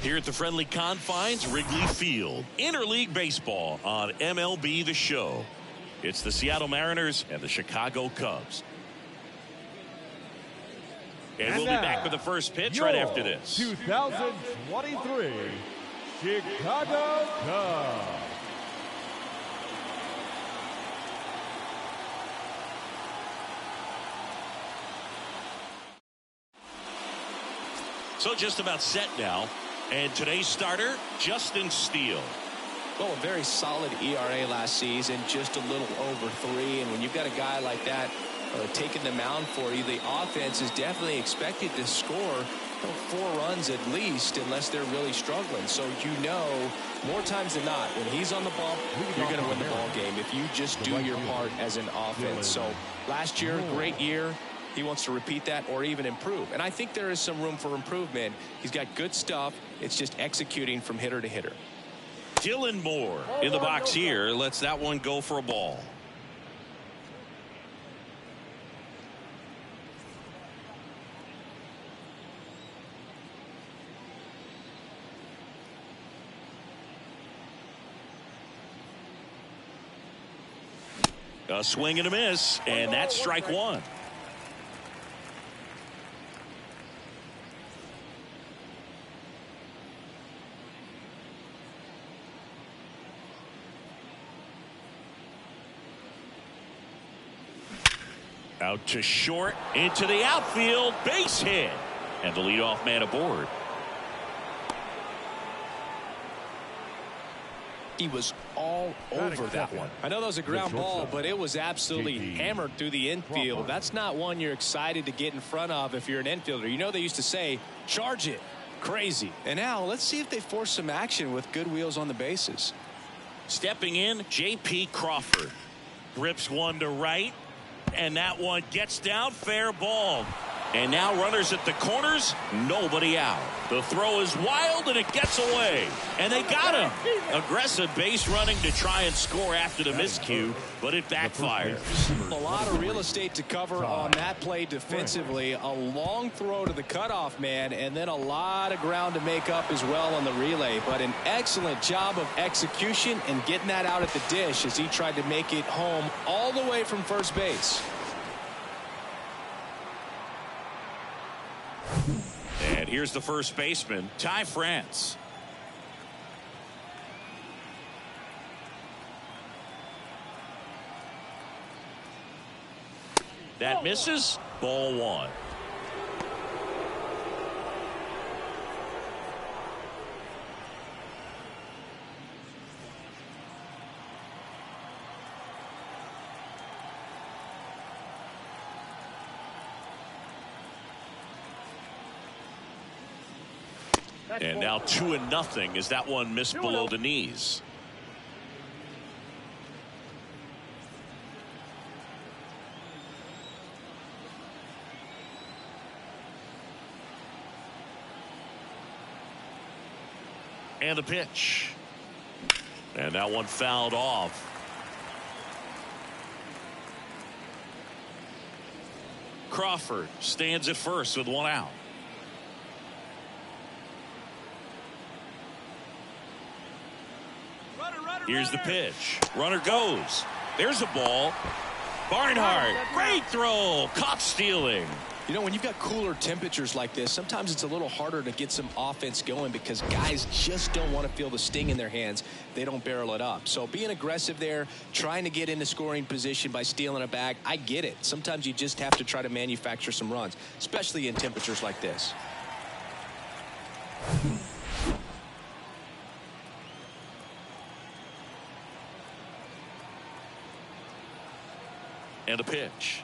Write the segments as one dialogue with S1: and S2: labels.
S1: Here at the friendly confines, Wrigley Field. Interleague baseball on MLB The Show. It's the Seattle Mariners and the Chicago Cubs. And we'll be back with the first pitch right after this.
S2: 2023 Chicago Cubs.
S1: So just about set now. And today's starter, Justin Steele.
S3: Well, a very solid ERA last season, just a little over 3. And when you've got a guy like that taking the mound for you, the offense is definitely expected to score 4 runs at least, unless they're really struggling. So more times than not, when he's on the bump, you're going to win the ball game if you just do your part as an offense. So last year, great year. He wants to repeat that or even improve. And I think there is some room for improvement. He's got good stuff. It's just executing from hitter to hitter.
S1: Dylan Moore in the box here. Lets that one go for a ball. A swing and a miss, and that's strike 1. Out to short, into the outfield, base hit, and the leadoff man aboard.
S3: He was all over that one. I know that was a ground ball, but it was absolutely hammered through the infield. That's not one you're excited to get in front of if you're an infielder. You know they used to say, charge it. Crazy. And now let's see if they force some action with good wheels on the bases.
S1: Stepping in, J.P. Crawford. Grips one to right, and that one gets down, fair ball. And now runners at the corners, nobody out. The throw is wild, and it gets away. And they got him. Aggressive base running to try and score after the miscue, but it backfires.
S3: A lot of real estate to cover on that play defensively. A long throw to the cutoff man, and then a lot of ground to make up as well on the relay. But an excellent job of execution and getting that out at the dish as he tried to make it home all the way from first base.
S1: And here's the first baseman, Ty France. That misses. Ball 1. And now 2-0 as that one missed below the knees. And the pitch. And that one fouled off. Crawford stands at first with 1 out. Here's the pitch. Runner goes. There's a ball. Barnhart. Great throw. Caught stealing.
S3: You know, when you've got cooler temperatures like this, sometimes it's a little harder to get some offense going because guys just don't want to feel the sting in their hands. They don't barrel it up. So being aggressive there, trying to get into scoring position by stealing a bag, I get it. Sometimes you just have to try to manufacture some runs, especially in temperatures like this.
S1: And a pitch.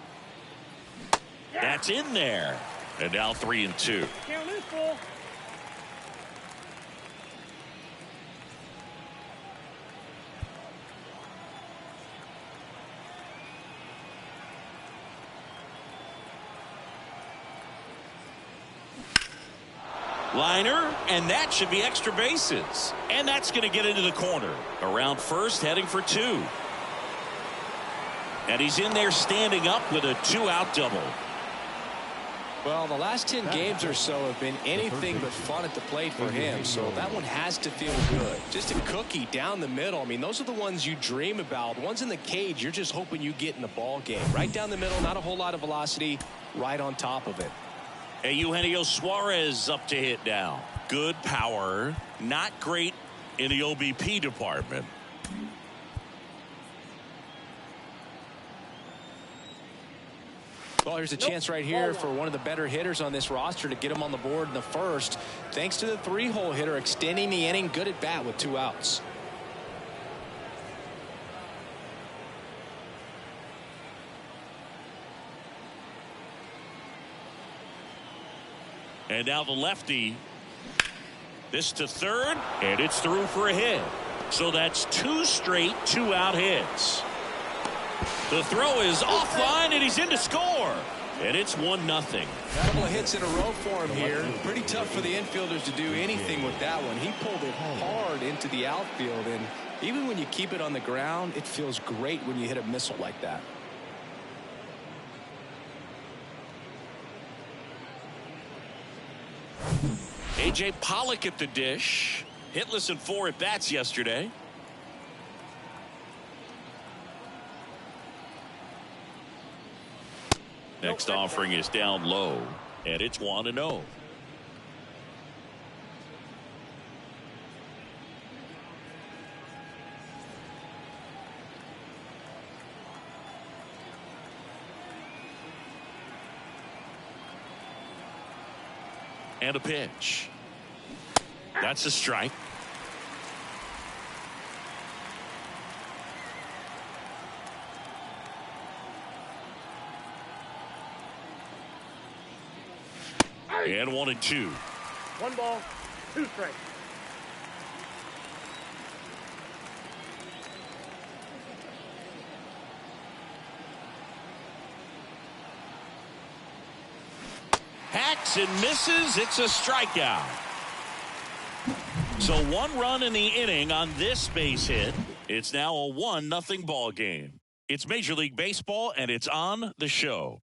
S1: That's in there. And now 3-2. Liner, and that should be extra bases. And that's going to get into the corner. Around first, heading for 2. And he's in there standing up with a 2-out double.
S3: Well, the last 10 games or so have been anything but fun at the plate for him, so that one has to feel good. Just a cookie down the middle. I mean, those are the ones you dream about. Ones in the cage, you're just hoping you get in the ball game. Right down the middle, not a whole lot of velocity, right on top of it.
S1: Hey, Eugenio Suarez up to hit now. Good power, not great in the OBP department.
S3: Well, here's a chance right here for one of the better hitters on this roster to get him on the board in the first. Thanks to the 3-hole hitter extending the inning. Good at bat with 2 outs.
S1: And now the lefty. This to third, and it's through for a hit. So that's 2 straight 2-out hits. The throw is offline, and he's in to score. And it's 1-0.
S3: A couple of hits in a row for him here. Pretty tough for the infielders to do anything with that one. He pulled it hard into the outfield, and even when you keep it on the ground, it feels great when you hit a missile like that.
S1: A.J. Pollock at the dish. Hitless in 4 at-bats yesterday. Next offering is down low, and it's 1-0. And a pitch. That's a strike. And 1-2.
S4: 1 ball, 2 strikes.
S1: Hacks and misses. It's a strikeout. So 1 run in the inning on this base hit. It's now a 1-0 ball game. It's Major League Baseball, and it's on the show.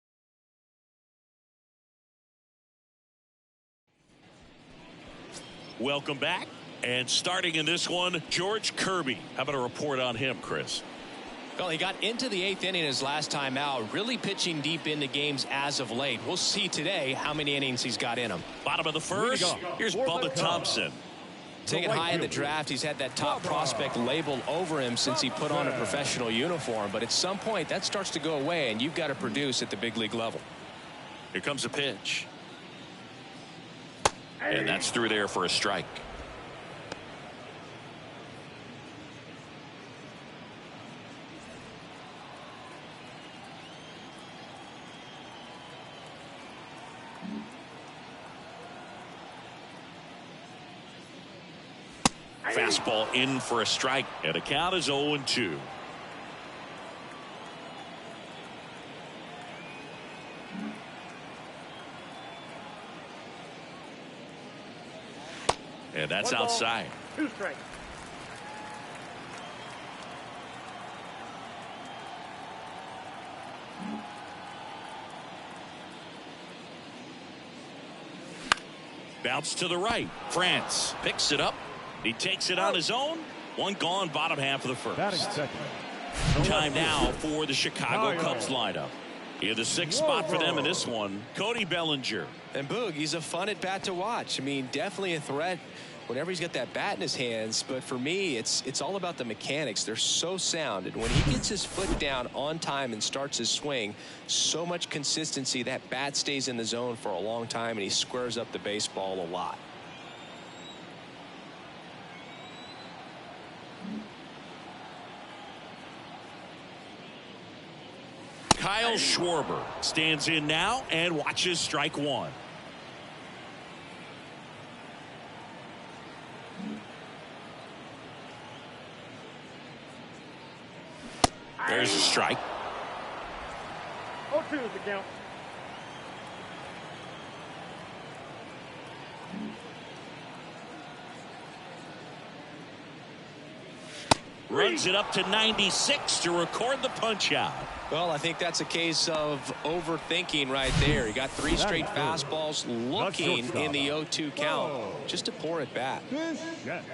S1: Welcome back. And starting in this one, George Kirby. How about a report on him, Chris?
S3: Well, he got into the 8th inning his last time out, really pitching deep into games as of late. We'll see today how many innings he's got in him.
S1: Bottom of the first, here's Bubba Thompson.
S3: Taken high in the draft, he's had that top prospect label over him since he put on a professional uniform. But at some point, that starts to go away, and you've got to produce at the big league level.
S1: Here comes a pitch. And that's through there for a strike. Fastball in for a strike, and the count is 0-2. And that's outside.
S4: 2 strikes.
S1: Bounce to the right. France picks it up. He takes it on his own. 1 gone, bottom half of the first.
S2: Batting second.
S1: Time now for the Chicago Cubs lineup. In the 6th spot for them in this one, Cody Bellinger.
S3: And Boog, he's a fun at bat to watch. I mean, definitely a threat whenever he's got that bat in his hands. But for me, it's all about the mechanics. They're so sound. And when he gets his foot down on time and starts his swing, so much consistency, that bat stays in the zone for a long time, and he squares up the baseball a lot.
S1: Kyle Schwarber stands in now and watches strike 1. There's a strike.
S4: 0-2 is the count.
S1: Runs it up to 96 to record the punch out.
S3: Well, I think that's a case of overthinking right there. He got 3 straight fastballs looking in the 0-2 count just to pour it back.
S2: Bichette.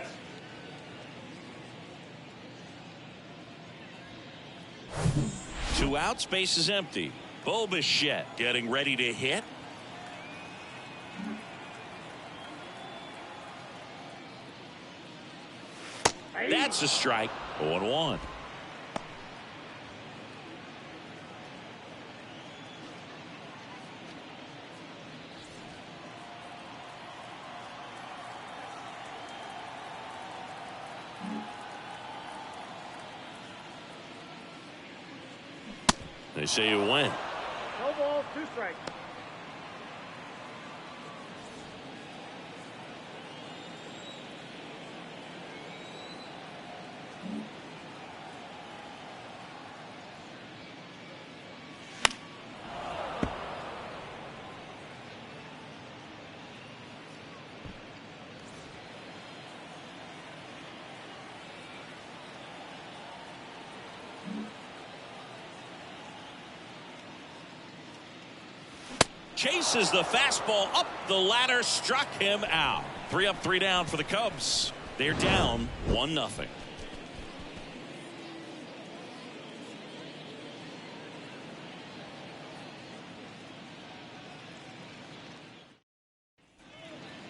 S1: 2 outs, base is empty. Bichette getting ready to hit. That's a strike. 0-1. They say you win.
S4: No ball, 2 strikes.
S1: Chases the fastball up the ladder, struck him out. 3 up, 3 down for the Cubs. They're down 1-0.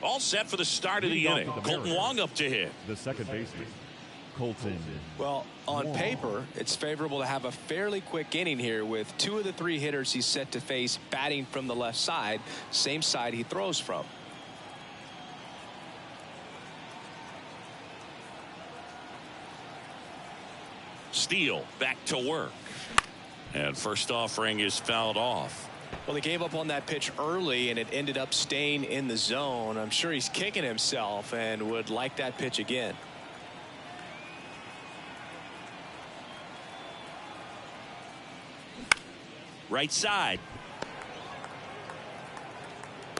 S1: All set for the start of the inning. Colton Wong up to hit.
S2: The second baseman, Colton.
S3: Well, on paper, it's favorable to have a fairly quick inning here with 2 of the 3 hitters he's set to face batting from the left side, same side he throws from.
S1: Steele back to work. And first offering is fouled off.
S3: Well, he gave up on that pitch early and it ended up staying in the zone. I'm sure he's kicking himself and would like that pitch again.
S1: Right side.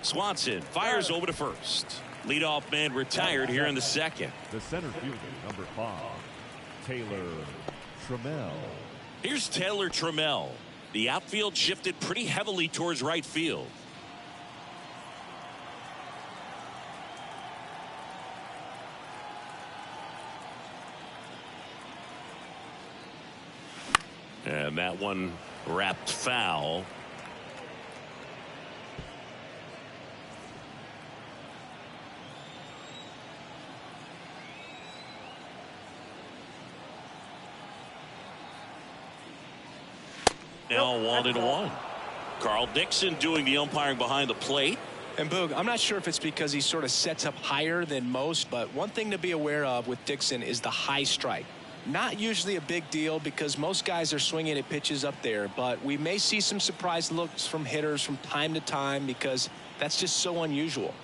S1: Swanson fires over to first. Leadoff man retired here in the second.
S2: The center fielder, number 5, Taylor Trammell.
S1: Here's Taylor Trammell. The outfield shifted pretty heavily towards right field. And that one wrapped foul. Now 1-1. Carl Dixon doing the umpiring behind the plate.
S3: And Boog, I'm not sure if it's because he sort of sets up higher than most, but one thing to be aware of with Dixon is the high strike. Not usually a big deal because most guys are swinging at pitches up there, but we may see some surprise looks from hitters from time to time because that's just so unusual.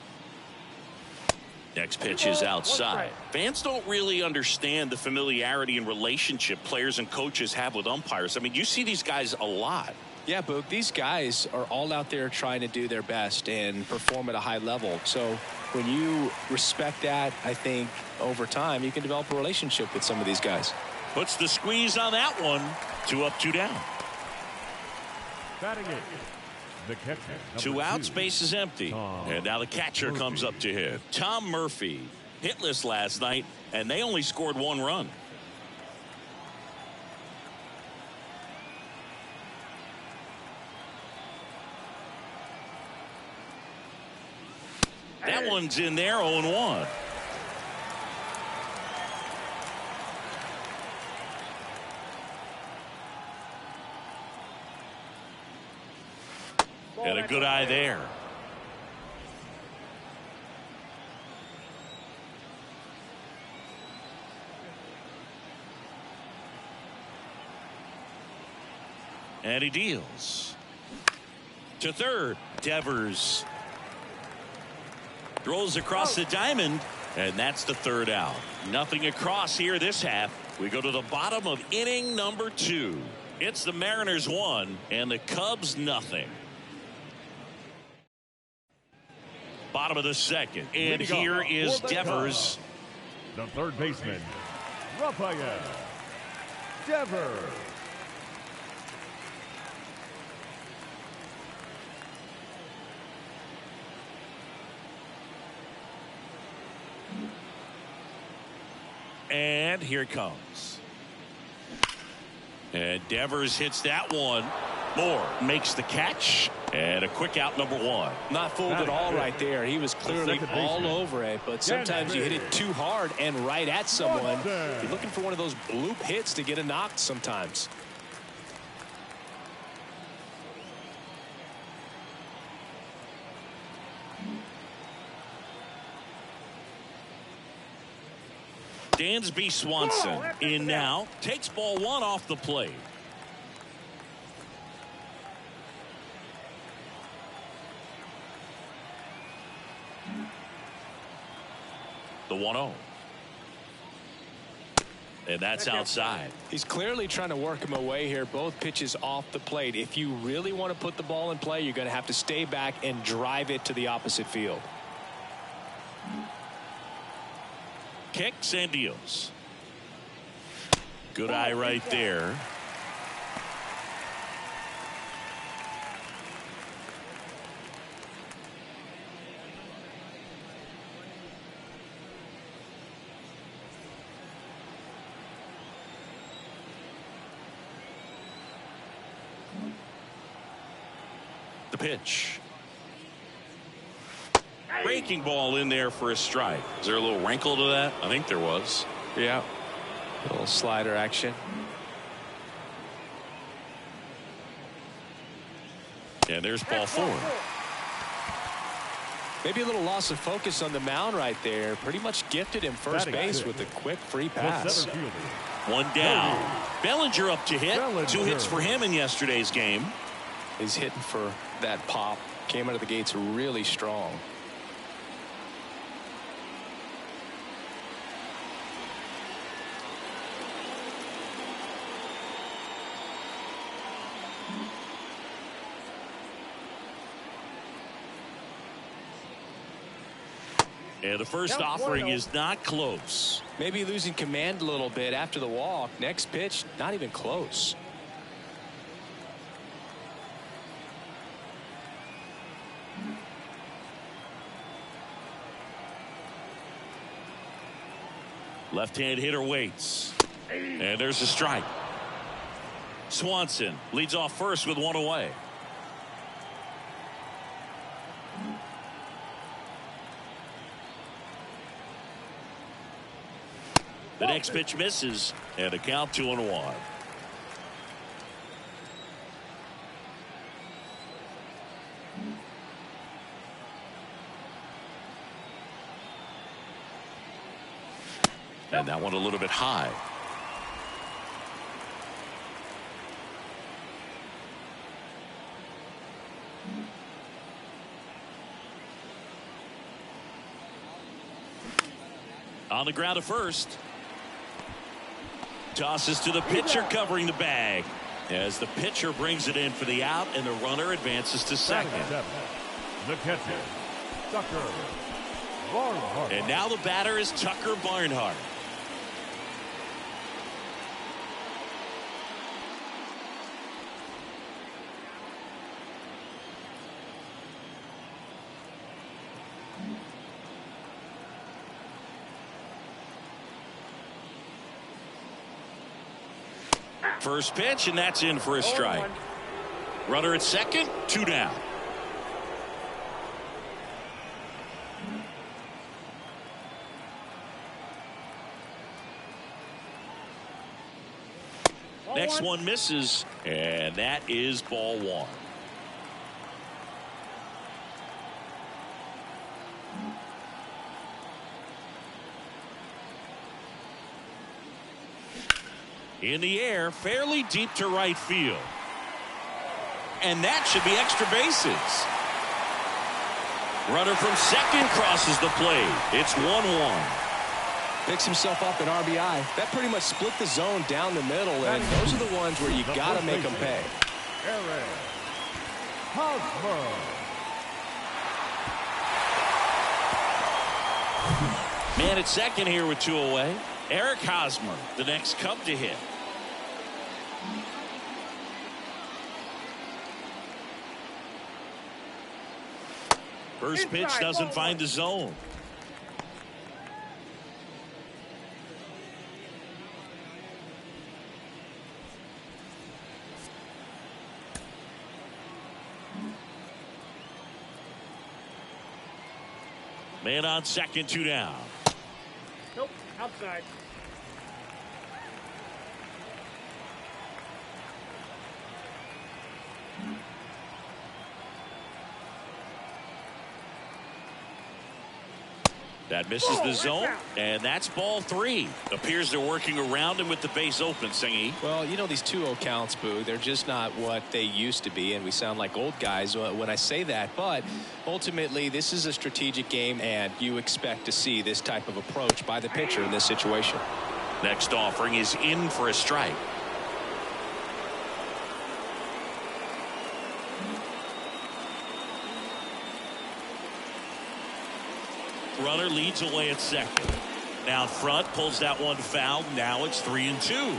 S1: Next pitch is outside. Fans don't really understand the familiarity and relationship players and coaches have with umpires. I mean, you see these guys a lot.
S3: Yeah, Boog, these guys are all out there trying to do their best and perform at a high level. So when you respect that, I think over time you can develop a relationship with some of these guys.
S1: Puts the squeeze on that one. 2 up, 2 down.
S2: Batting it, the catcher,
S1: 2 outs, base is empty. And now the catcher comes up to hit. Tom Murphy, hitless last night, and they only scored 1 run. That one's in there, 0-1. And a good eye there. And he deals. To third, Devers. Throws across the diamond, and that's the 3rd out. Nothing across here this half. We go to the bottom of inning number 2. It's the Mariners 1 and the Cubs nothing. Bottom of the 2nd, and here is Devers.
S2: The third baseman, Rafael Devers.
S1: And here it comes. And Devers hits that one. Moore makes the catch. And a quick out, number one.
S3: Not fooled at all right there. He was clearly all over it. But sometimes you hit it too hard and right at someone. You're looking for one of those bloop hits to get a knock sometimes.
S1: Dansby Swanson in now. Takes ball one off the plate. The 1-0. And that's outside.
S3: He's clearly trying to work him away here. Both pitches off the plate. If you really want to put the ball in play, you're going to have to stay back and drive it to the opposite field.
S1: Kicks and deals. Good eye right there. The pitch. Breaking ball in there for a strike. Is there a little wrinkle to that? I think there was.
S3: Yeah. A little slider action.
S1: And there's ball four.
S3: Maybe a little loss of focus on the mound right there. Pretty much gifted him first base with a quick free pass.
S1: One down. Bellinger up to hit.
S2: Bellinger.
S1: 2 hits for him in yesterday's game.
S3: He's hitting for that pop. Came out of the gates really strong.
S1: And the first offering is not close.
S3: Maybe losing command a little bit after the walk. Next pitch, not even close.
S1: Left-hand hitter waits. And there's a strike. Swanson leads off first with one away. The next pitch misses, and a count 2-1. And that one a little bit high. On the ground at first. Tosses to the pitcher covering the bag as the pitcher brings it in for the out and the runner advances to second.
S2: The catcher, Tucker Barnhart.
S1: And now the batter is Tucker Barnhart. First pitch, and that's in for a strike. Runner at second, 2 down. Next one misses, and that is ball 1. In the air, fairly deep to right field. And that should be extra bases. Runner from second crosses the plate. It's 1-1.
S3: Picks himself up an RBI. That pretty much split the zone down the middle, and those are the ones where you got to make them pay.
S2: Eric Hosmer.
S1: Man at second here with 2 away. Eric Hosmer, the next Cub to hit. First pitch doesn't find the zone. Man on second, 2 down.
S4: Nope, outside.
S1: That misses the zone, and that's ball 3. Appears they're working around him with the base open, Singy.
S3: Well, you know, these 2-0 counts, Boo, they're just not what they used to be, and we sound like old guys when I say that. But ultimately, this is a strategic game, and you expect to see this type of approach by the pitcher in this situation.
S1: Next offering is in for a strike. Runner leads away at second. Down front, pulls that one foul. Now it's 3-2.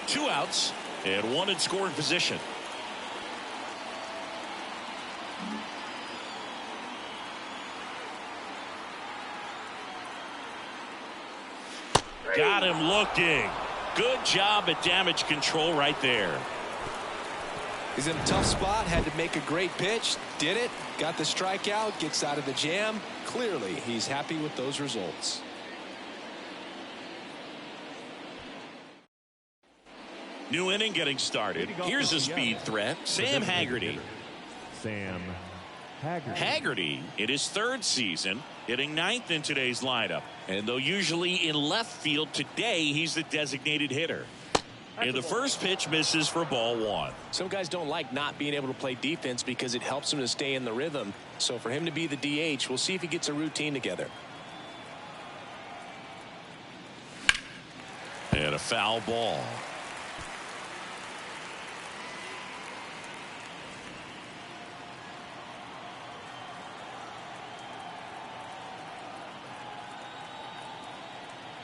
S1: 2 outs and 1 in scoring position. Got him looking. Good job at damage control right there.
S3: He's in a tough spot, had to make a great pitch, did it, got the strikeout, gets out of the jam. Clearly, he's happy with those results.
S1: New inning getting started. Here's a speed threat, Sam Haggerty.
S2: Sam Haggerty.
S1: Haggerty, in his 3rd season, hitting 9th in today's lineup. And though usually in left field, today he's the designated hitter. And the first pitch misses for ball 1.
S3: Some guys don't like not being able to play defense because it helps them to stay in the rhythm. So for him to be the DH, we'll see if he gets a routine together.
S1: And a foul ball.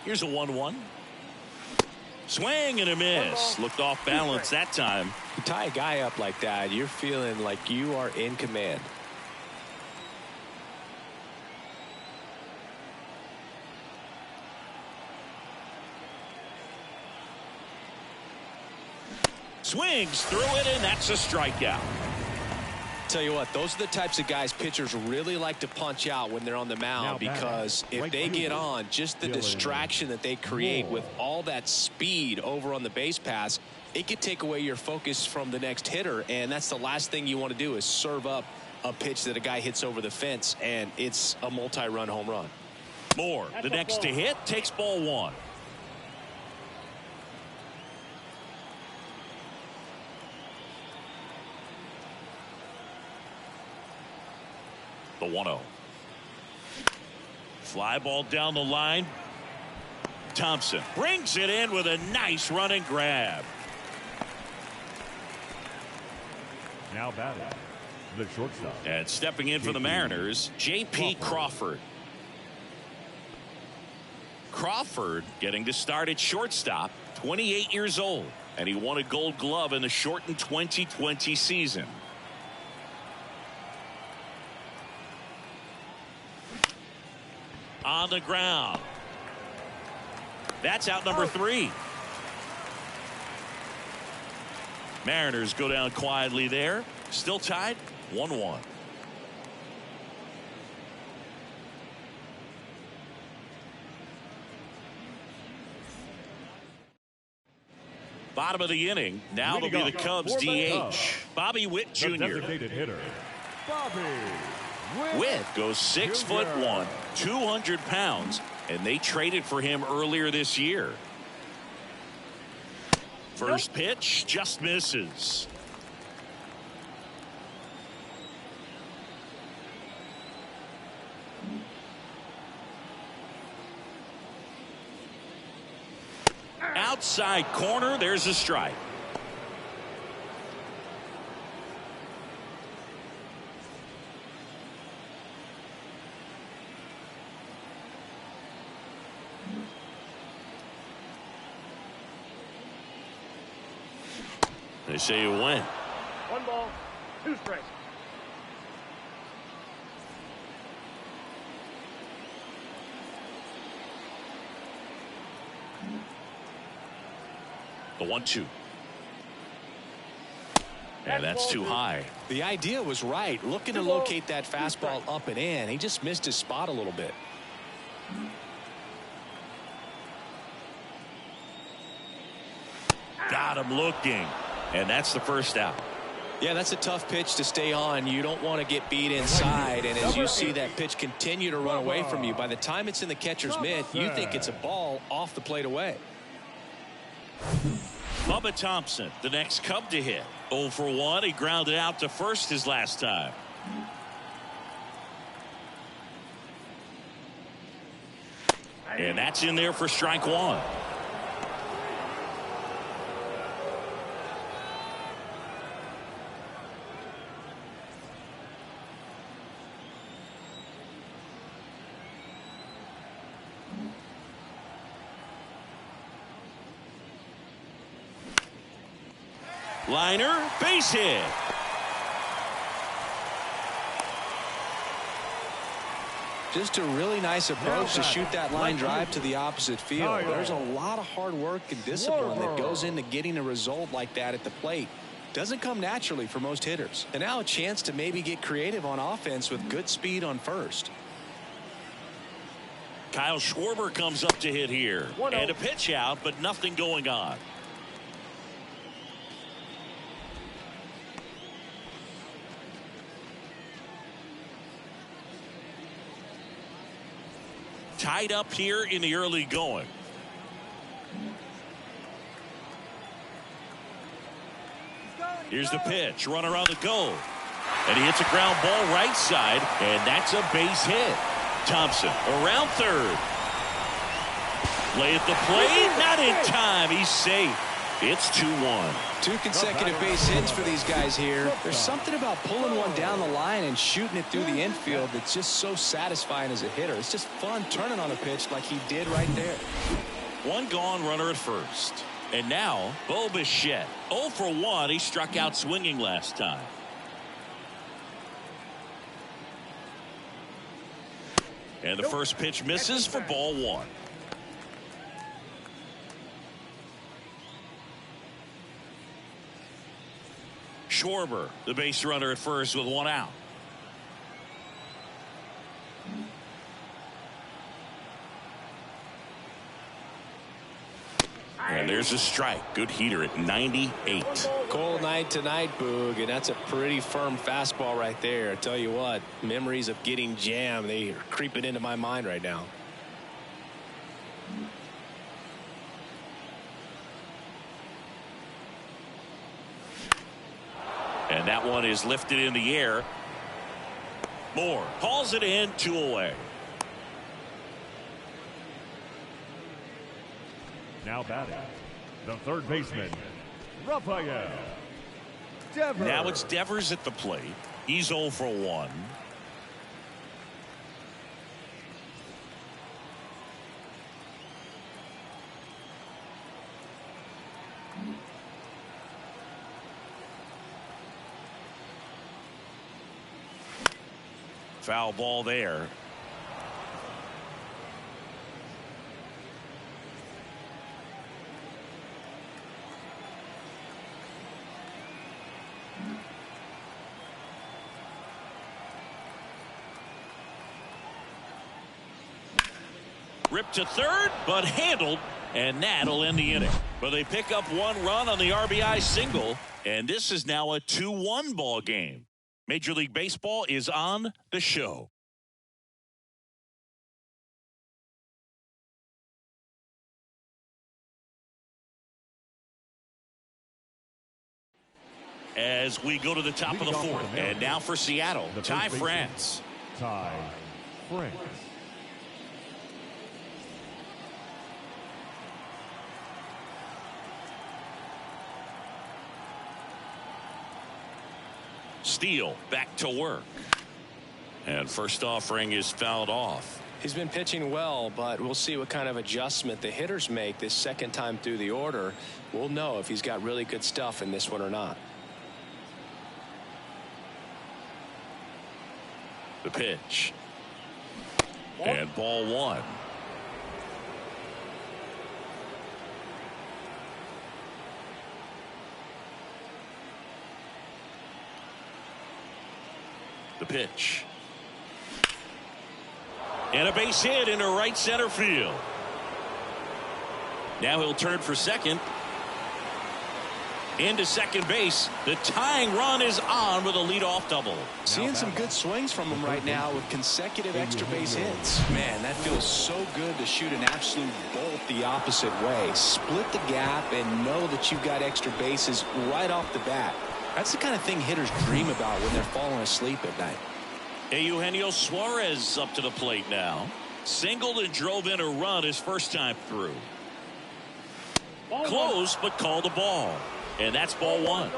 S1: Here's a 1-1. Swing and a miss. Looked off balance that time.
S3: You tie a guy up like that, you're feeling like you are in command.
S1: Swings through it, and that's a strikeout.
S3: Tell you what, those are the types of guys pitchers really like to punch out when they're on the mound, because if they get on, just the distraction that they create with all that speed over on the base pass, it could take away your focus from the next hitter, and that's the last thing you want to do is serve up a pitch that a guy hits over the fence, and it's a multi-run home run.
S1: Moore, the next to hit, takes ball 1. The 1-0. Fly ball down the line. Thompson brings it in with a nice running grab.
S2: Now batting, the shortstop.
S1: And stepping in for the Mariners, J.P. Crawford. Crawford getting to start at shortstop, 28 years old, and he won a Gold Glove in the shortened 2020 season. On the ground. That's out number 3. Mariners go down quietly there. Still tied 1-1. Bottom of the inning. Now it'll be the Cubs DH. Bobby Witt Jr.
S2: The designated hitter, Bobby
S1: Witt goes 6'1", 200 pounds, and they traded for him earlier this year. First pitch just misses. Outside corner, there's a strike. They say you win.
S4: 1 ball, 2 strikes.
S1: The 1-2. And that's too high.
S3: The idea was right. Looking to locate that fastball up and in. He just missed his spot a little bit.
S1: Got him looking. And that's the first out.
S3: Yeah, that's a tough pitch to stay on. You don't want to get beat inside. And as you see that pitch continue to run away from you, by the time it's in the catcher's mitt, you think it's a ball off the plate away.
S1: Bubba Thompson, the next Cub to hit. 0 for 1. He grounded out to first his last time. And that's in there for strike 1. Liner, base hit.
S3: Just a really nice approach to shoot that line drive to the opposite field. There's a lot of hard work and discipline that goes into getting a result like that at the plate. Doesn't come naturally for most hitters. And now a chance to maybe get creative on offense with good speed on first.
S1: Kyle Schwarber comes up to hit here. And a pitch out, but nothing going on. Tied up here in the early going. Here's the pitch. Runner on the go. And he hits a ground ball right side. And that's a base hit. Thompson around third. Lay at the plate. Not in time. He's safe. It's 2-1.
S3: 2 consecutive base hits for these guys here. There's something about pulling one down the line and shooting it through the infield that's just so satisfying as a hitter. It's just fun turning on a pitch like he did right there.
S1: 1 gone, runner at first. And now, Bo Bichette. 0 for 1. He struck out swinging last time. And the first pitch misses for ball 1. Schwarber, the base runner at first with 1 out. And there's a strike. Good heater at 98.
S3: Cold night tonight, Boog, and that's a pretty firm fastball right there. I tell you what, memories of getting jammed, they are creeping into my mind right now.
S1: And that one is lifted in the air. Moore calls it in, 2 away.
S2: Now batting, the third baseman, Rafael Devers.
S1: Now it's Devers at the plate. He's 0 for 1. Foul ball there. Ripped to third, but handled, and that'll end the inning. But they pick up 1 run on the RBI single, and this is now a 2-1 ball game. Major League Baseball is on the show. As we go to the top of the 4th, and now for Seattle, Ty France.
S2: Ty France.
S1: Steele back to work. And first offering is fouled off.
S3: He's been pitching well, but we'll see what kind of adjustment the hitters make this second time through the order. We'll know if he's got really good stuff in this one or not.
S1: The pitch. And ball one. The pitch. And a base hit into right center field. Now he'll turn for second. Into second base. The tying run is on with a leadoff double.
S3: Seeing some good swings from him right now with consecutive extra base hits. Man, that feels so good to shoot an absolute bolt the opposite way. Split the gap and know that you've got extra bases right off the bat. That's the kind of thing hitters dream about when they're falling asleep at night.
S1: Eugenio Suarez up to the plate now. Singled and drove in a run his first time through. Close, but called a ball. And that's ball one.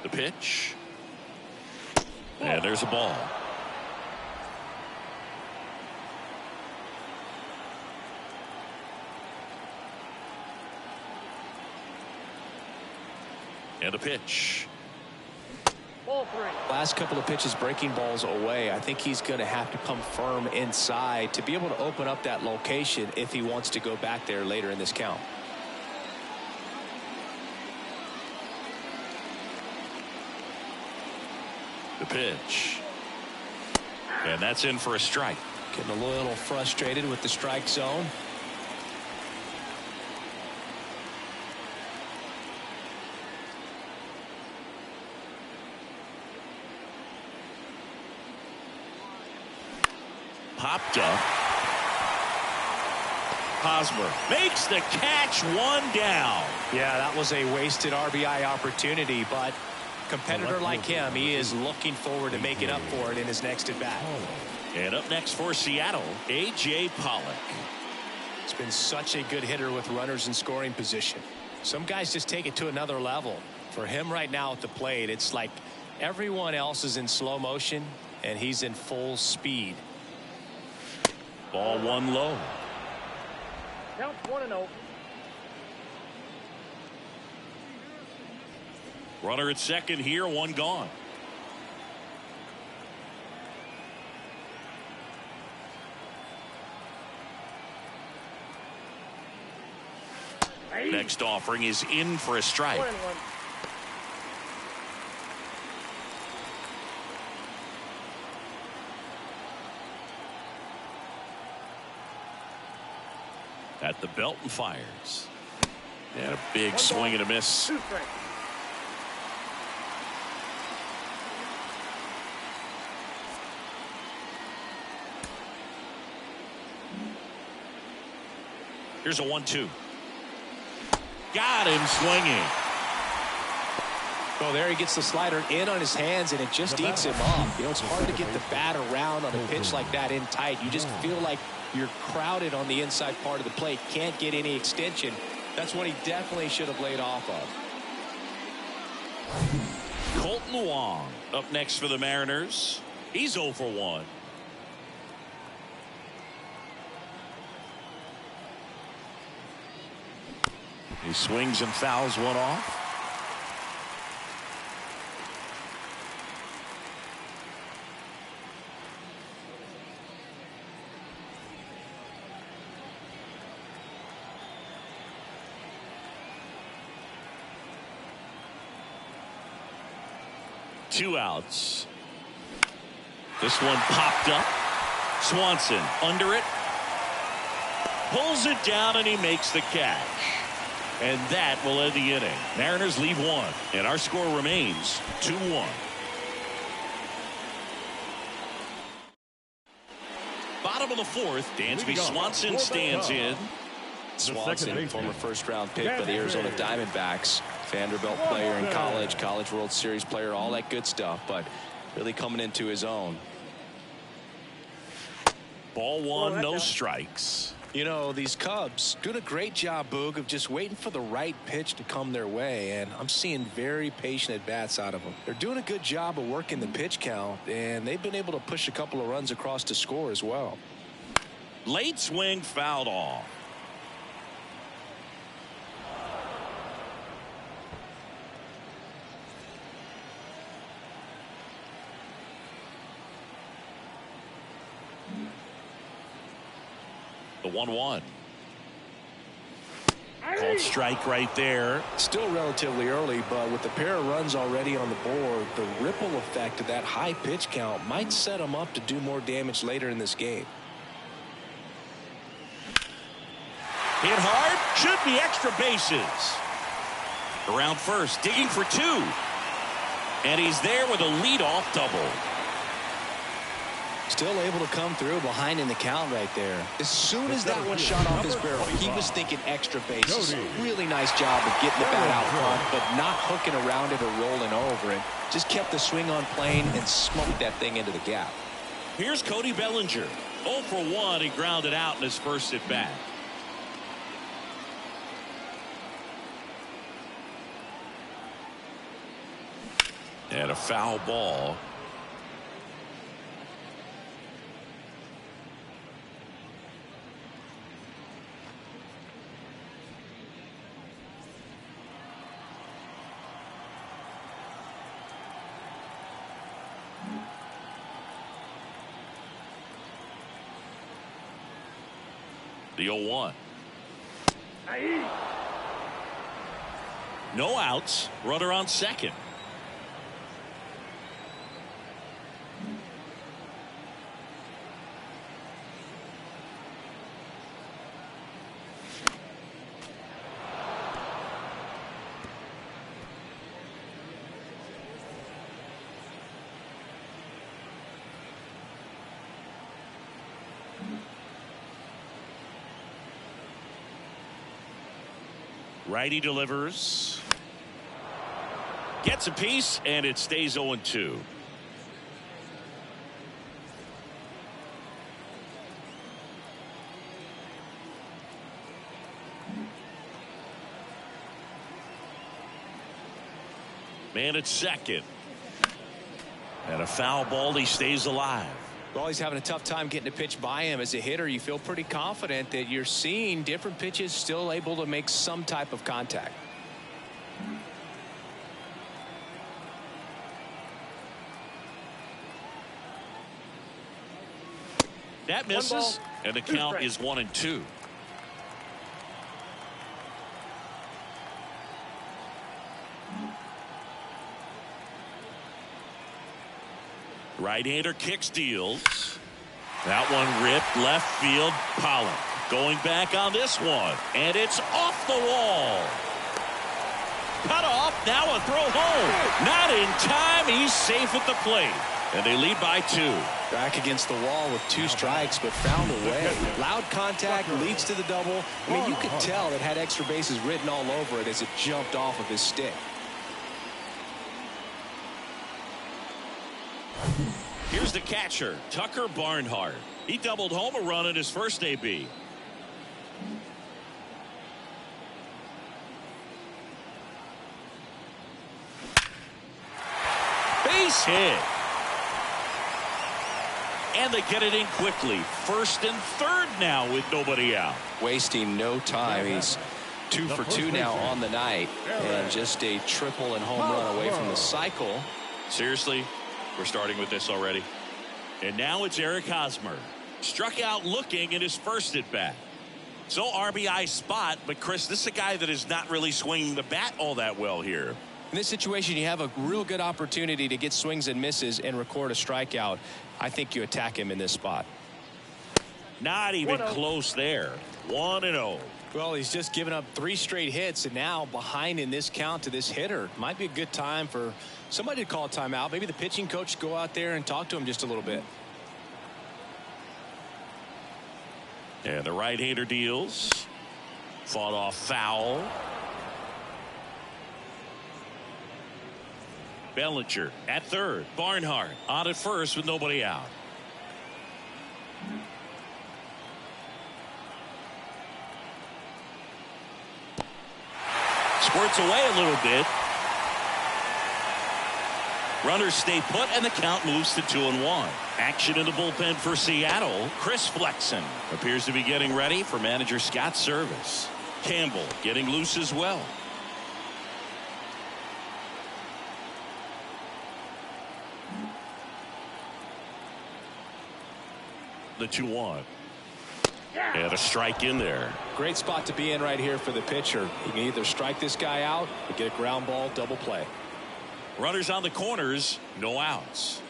S1: The pitch. And there's a ball. And a pitch.
S4: Ball three.
S3: Last couple of pitches breaking balls away. I think he's going to have to come firm inside to be able to open up that location if he wants to go back there later in this count.
S1: The pitch. And that's in for a strike.
S3: Getting a little frustrated with the strike zone.
S1: Popped up. Hosmer makes the catch, one down.
S3: Yeah, that was a wasted RBI opportunity, but competitor like him, he is looking forward to making up for it in his next at bat.
S1: And up next for Seattle, A.J. Pollock.
S3: It's been such a good hitter with runners in scoring position. Some guys just take it to another level. For him right now at the plate, it's like everyone else is in slow motion and he's in full speed.
S1: Ball one low.
S4: Count 1-0.
S1: Runner at second here, one gone. Next offering is in for a strike.
S4: 1-1.
S1: At the belt and fires. And a big swing and a miss.
S4: 2 strikes.
S1: Here's a 1-2. Got him swinging.
S3: Oh, there he gets the slider in on his hands and it just eats him up. You know, it's hard to get the bat around on a pitch like that in tight. You just feel like you're crowded on the inside part of the plate. Can't get any extension. That's what he definitely should have laid off of.
S1: Colton Wong up next for the Mariners. He's 0 for 1. He swings and fouls one off. Two outs. This one popped up. Swanson under it. Pulls it down and he makes the catch. And that will end the inning. Mariners leave one. And our score remains 2-1. Bottom of the fourth. Dansby Swanson stands in.
S3: Swanson, former first-round pick by the Arizona Diamondbacks. Vanderbilt player in college, College World Series player, all that good stuff, but really coming into his own.
S1: Ball one, no strikes.
S3: You know, these Cubs doing a great job, Boog, of just waiting for the right pitch to come their way, and I'm seeing very patient at-bats out of them. They're doing a good job of working the pitch count, and they've been able to push a couple of runs across to score as well.
S1: Late swing fouled off. The 1-1. Called strike right there.
S3: Still relatively early, but with the pair of runs already on the board, the ripple effect of that high pitch count might set them up to do more damage later in this game.
S1: Hit hard, should be extra bases. Around first, digging for two. And he's there with a leadoff double.
S3: Still able to come through behind in the count right there. As soon as that one shot off his barrel, he was thinking extra bases. Really nice job of getting the bat out front, but not hooking around it or rolling over it. Just kept the swing on plane and smoked that thing into the gap.
S1: Here's Cody Bellinger. 0 for 1. He grounded out in his first at bat. And a foul ball. The 0-1. No outs. Runner on second. Righty delivers. Gets a piece, and it stays 0-2. Man at second. And a foul ball. He stays alive.
S3: Well, he's having a tough time getting a pitch by him. As a hitter, you feel pretty confident that you're seeing different pitches still able to make some type of contact.
S1: That misses, and the count is 1-2. Right-hander kicks, deals. That one ripped left field. Pollock going back on this one, and it's off the wall. Cut off, now a throw home. Not in time. He's safe at the plate, and they lead by 2.
S3: Back against the wall with 2 strikes, but found a way. Loud contact leads to the double. I mean, you could tell it had extra bases written all over it as it jumped off of his stick.
S1: Here's the catcher, Tucker Barnhart. He doubled home a run in his first AB. Base hit. And they get it in quickly. First and third now with nobody out.
S3: Wasting no time. He's 2 for 2 now on the night, and just a triple and home run away from the cycle.
S1: Seriously, we're starting with this already. And now it's Eric Hosmer. Struck out looking in his first at bat. So RBI spot, but Chris, this is a guy that is not really swinging the bat all that well here.
S3: In this situation, you have a real good opportunity to get swings and misses and record a strikeout. I think you attack him in this spot.
S1: Not even close there. 1-0.
S3: Well, he's just given up 3 straight hits, and now behind in this count to this hitter. Might be a good time for somebody to call a timeout. Maybe the pitching coach go out there and talk to him just a little bit.
S1: And the right-hander deals. Fought off foul. Bellinger at third. Barnhart on at first with nobody out. Squirts away a little bit. Runners stay put, and the count moves to 2-1. Action in the bullpen for Seattle. Chris Flexen appears to be getting ready for manager Scott's service. Campbell getting loose as well. The 2-1. And a strike in there.
S3: Great spot to be in right here for the pitcher. You can either strike this guy out or get a ground ball double play.
S1: Runners on the corners, no outs.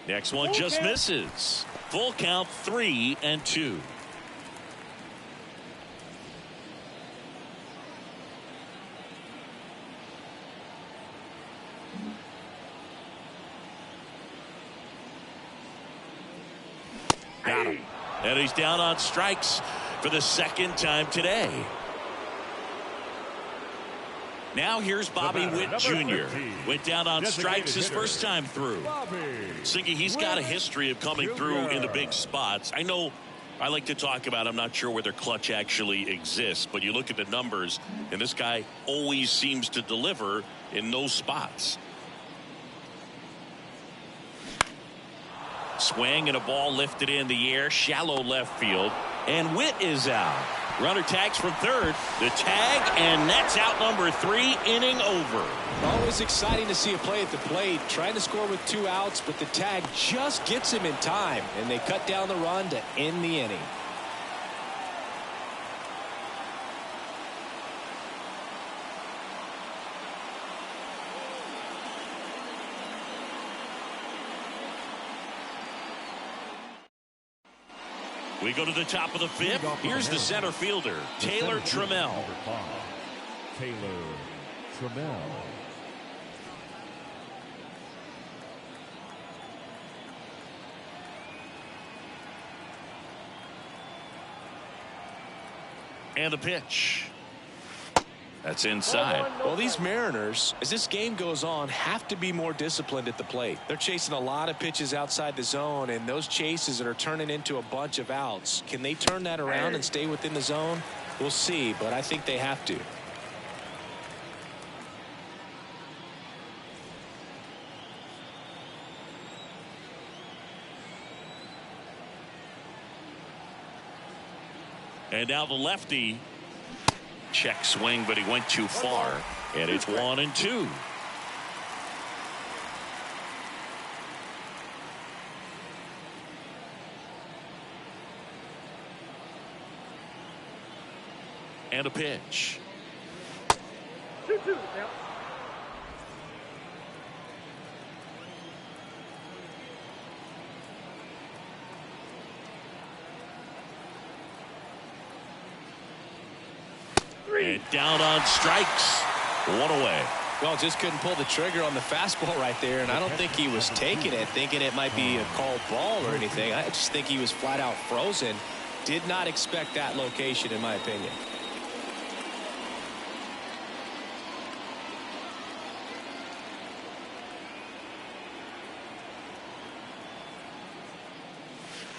S1: Next one just misses. Full count, 3-2. Got him. And he's down on strikes for the second time today. Now here's Bobby Witt Jr. Went down on strikes his first time through. Singy, he's got a history of coming through in the big spots. I know I like to talk about, I'm not sure whether clutch actually exists, but you look at the numbers, and this guy always seems to deliver in those spots. Swing and a ball lifted in the air, shallow left field, and Witt is out. Runner tags from third. The tag, and that's out number 3, inning over.
S3: Always exciting to see a play at the plate. Trying to score with 2 outs, but the tag just gets him in time, and they cut down the run to end the inning.
S1: We go to the top of the 5th. Here's the center fielder, Taylor Trammell.
S2: Taylor Trammell.
S1: And the pitch. That's inside.
S3: Well, these Mariners, as this game goes on, have to be more disciplined at the plate. They're chasing a lot of pitches outside the zone, and those chases that are turning into a bunch of outs. Can they turn that around and stay within the zone? We'll see, but I think they have to.
S1: And now the lefty. Check swing, but he went too far, and it's 1-2. And a pitch.
S4: 2-2 now.
S1: And down on strikes. 1 away.
S3: Well, just couldn't pull the trigger on the fastball right there, and I don't think he was taking it, thinking it might be a called ball or anything. I just think he was flat out frozen. Did not expect that location, in my opinion.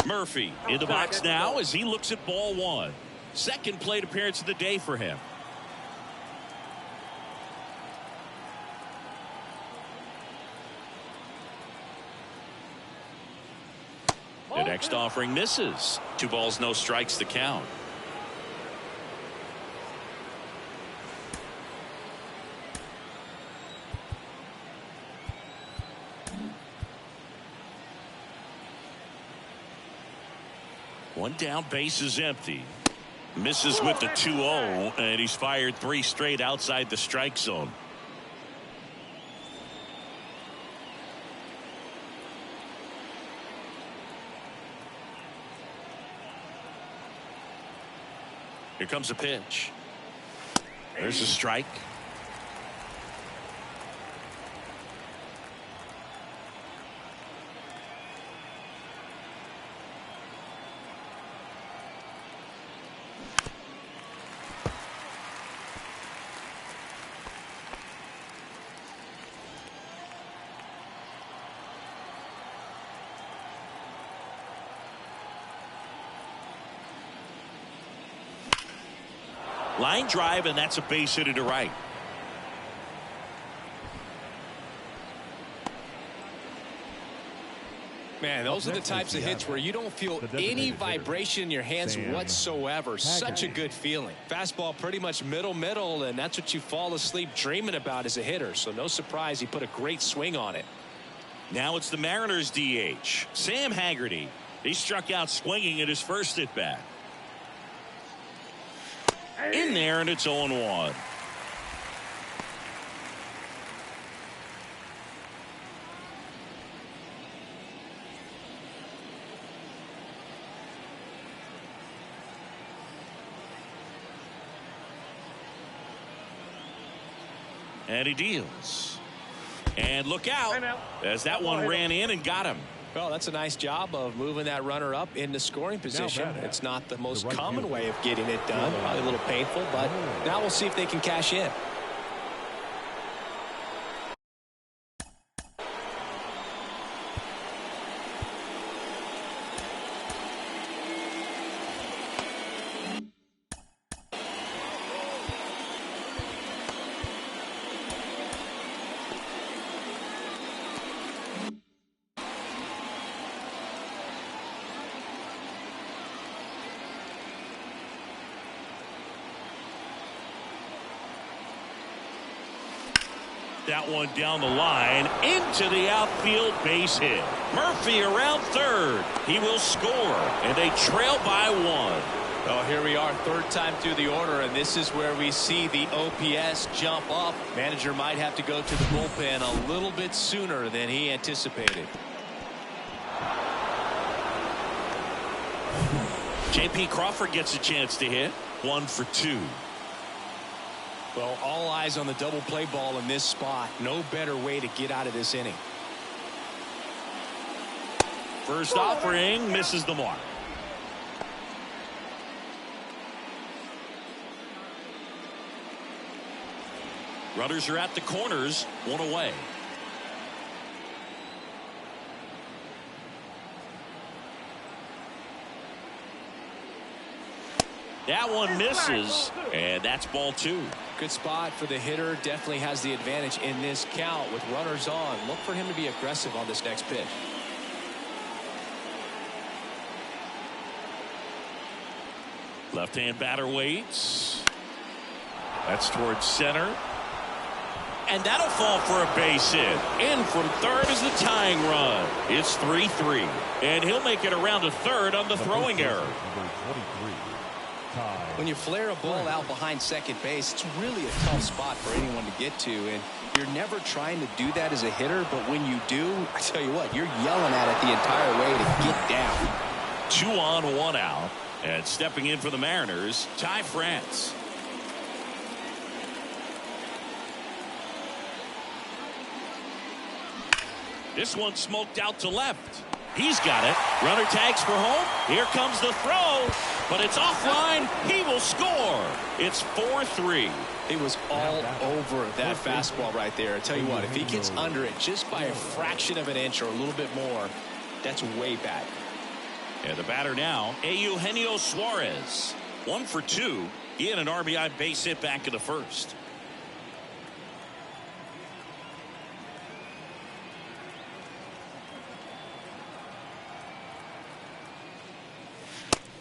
S1: Murphy in the box now as he looks at ball 1. Second plate appearance of the day for him. The next offering misses. 2 balls, no strikes to count. One down, base is empty. Misses with the 2-0, and he's fired 3 straight outside the strike zone. Here comes a pitch. There's a strike. Line drive, and that's a base hit to right.
S3: Man, those are the types of hits where you don't feel any vibration in your hands whatsoever. Such a good feeling. Fastball pretty much middle, and that's what you fall asleep dreaming about as a hitter. So no surprise he put a great swing on it.
S1: Now it's the Mariners DH, Sam Haggerty. He struck out swinging at his first at bat. In there, and it's 0-1. And he deals. And look out as that one ran in and got him.
S3: Well, that's a nice job of moving that runner up into scoring position. It's not the most common way of getting it done. Probably a little painful, but now we'll see if they can cash in.
S1: That one down the line into the outfield, base hit. Murphy around third. He will score, and they trail by 1.
S3: Well, here we are, third time through the order, and this is where we see the OPS jump up. Manager might have to go to the bullpen a little bit sooner than he anticipated.
S1: J.P. Crawford gets a chance to hit. 1 for 2.
S3: Well, all eyes on the double play ball in this spot. No better way to get out of this inning.
S1: First offering misses the mark. Runners are at the corners, 1 away. That one misses, and that's ball 2.
S3: Good spot for the hitter. Definitely has the advantage in this count with runners on. Look for him to be aggressive on this next pitch.
S1: Left-hand batter waits. That's towards center. And that'll fall for a base hit. In from third is the tying run. It's 3-3. And he'll make it around to third on the throwing error.
S3: When you flare a ball out behind second base, it's really a tough spot for anyone to get to, and you're never trying to do that as a hitter, but when you do, I tell you what, you're yelling at it the entire way to get down.
S1: 2 on, 1 out, and stepping in for the Mariners, Ty France. This one smoked out to left. He's got it. Runner tags for home. Here comes the throw, but it's offline. He will score. It's 4-3.
S3: It was all over that fastball right there. I tell you what, if he gets under it just by a fraction of an inch or a little bit more, that's way back.
S1: And the batter now, Eugenio Suarez. 1 for 2. He had an RBI base hit back in the first.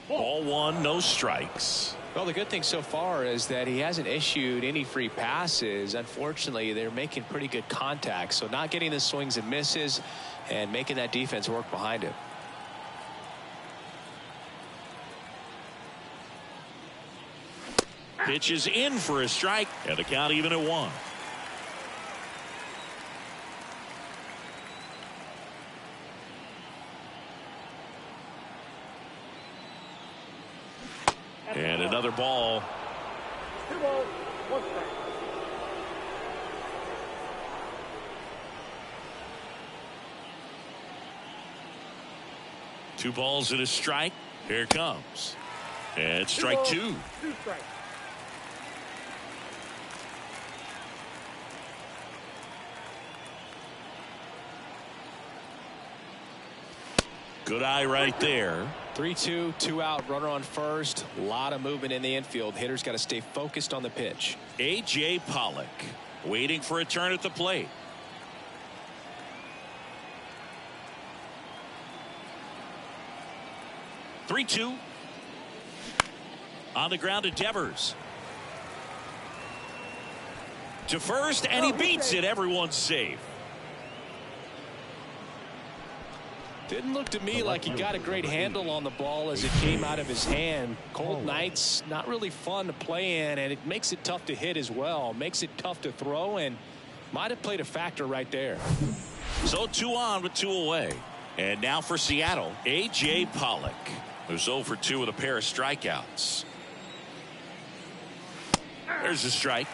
S1: Ball 1, no strikes.
S3: Well, the good thing so far is that he hasn't issued any free passes. Unfortunately, they're making pretty good contact, so not getting the swings and misses and making that defense work behind him.
S1: Pitch is in for a strike, and the count even at 1. And another ball.
S4: 2 balls, 1 strike.
S1: Two balls and a strike. Here it comes. And strike 2.
S4: 2 strikes.
S1: Good eye right there.
S3: 3-2, 2 out, runner on first. A lot of movement in the infield. Hitter's got to stay focused on the pitch.
S1: A.J. Pollock waiting for a turn at the plate. Three-two. On the ground to Devers. To first, and he beats it. Everyone's safe.
S3: Didn't look to me like he got a great handle on the ball as it came out of his hand. Cold nights, not really fun to play in, and it makes it tough to hit as well. Makes it tough to throw, and might have played a factor right there.
S1: So 2 on with 2 away. And now for Seattle, A.J. Pollock, who's 0 for 2 with a pair of strikeouts. There's a strike.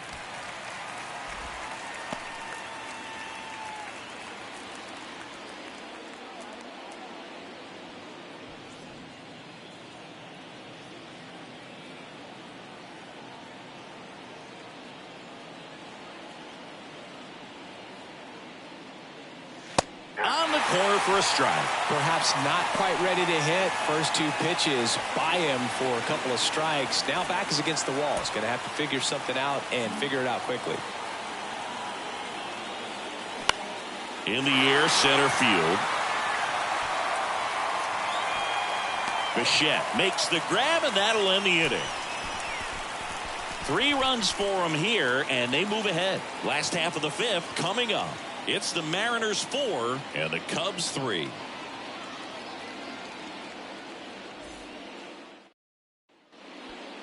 S1: On the corner for a strike.
S3: Perhaps not quite ready to hit. First 2 pitches by him for a couple of strikes. Now back is against the wall. He's going to have to figure something out and figure it out quickly.
S1: In the air, center field. Bichette makes the grab, and that'll end the inning. 3 runs for him here, and they move ahead. Last half of the 5th coming up. It's the Mariners 4 and the Cubs 3.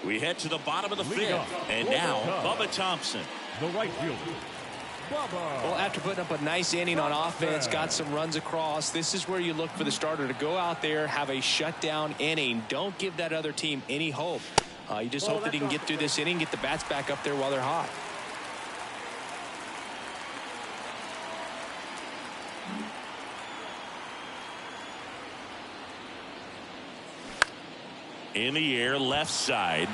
S1: We head to the bottom of the 5th, and now Bubba Thompson.
S2: The right fielder, Bubba.
S3: Well, after putting up a nice inning on offense, got some runs across, this is where you look for the starter to go out there, have a shutdown inning. Don't give that other team any hope. You just hope that he can get through this inning, get the bats back up there while they're hot.
S1: In the air, left side.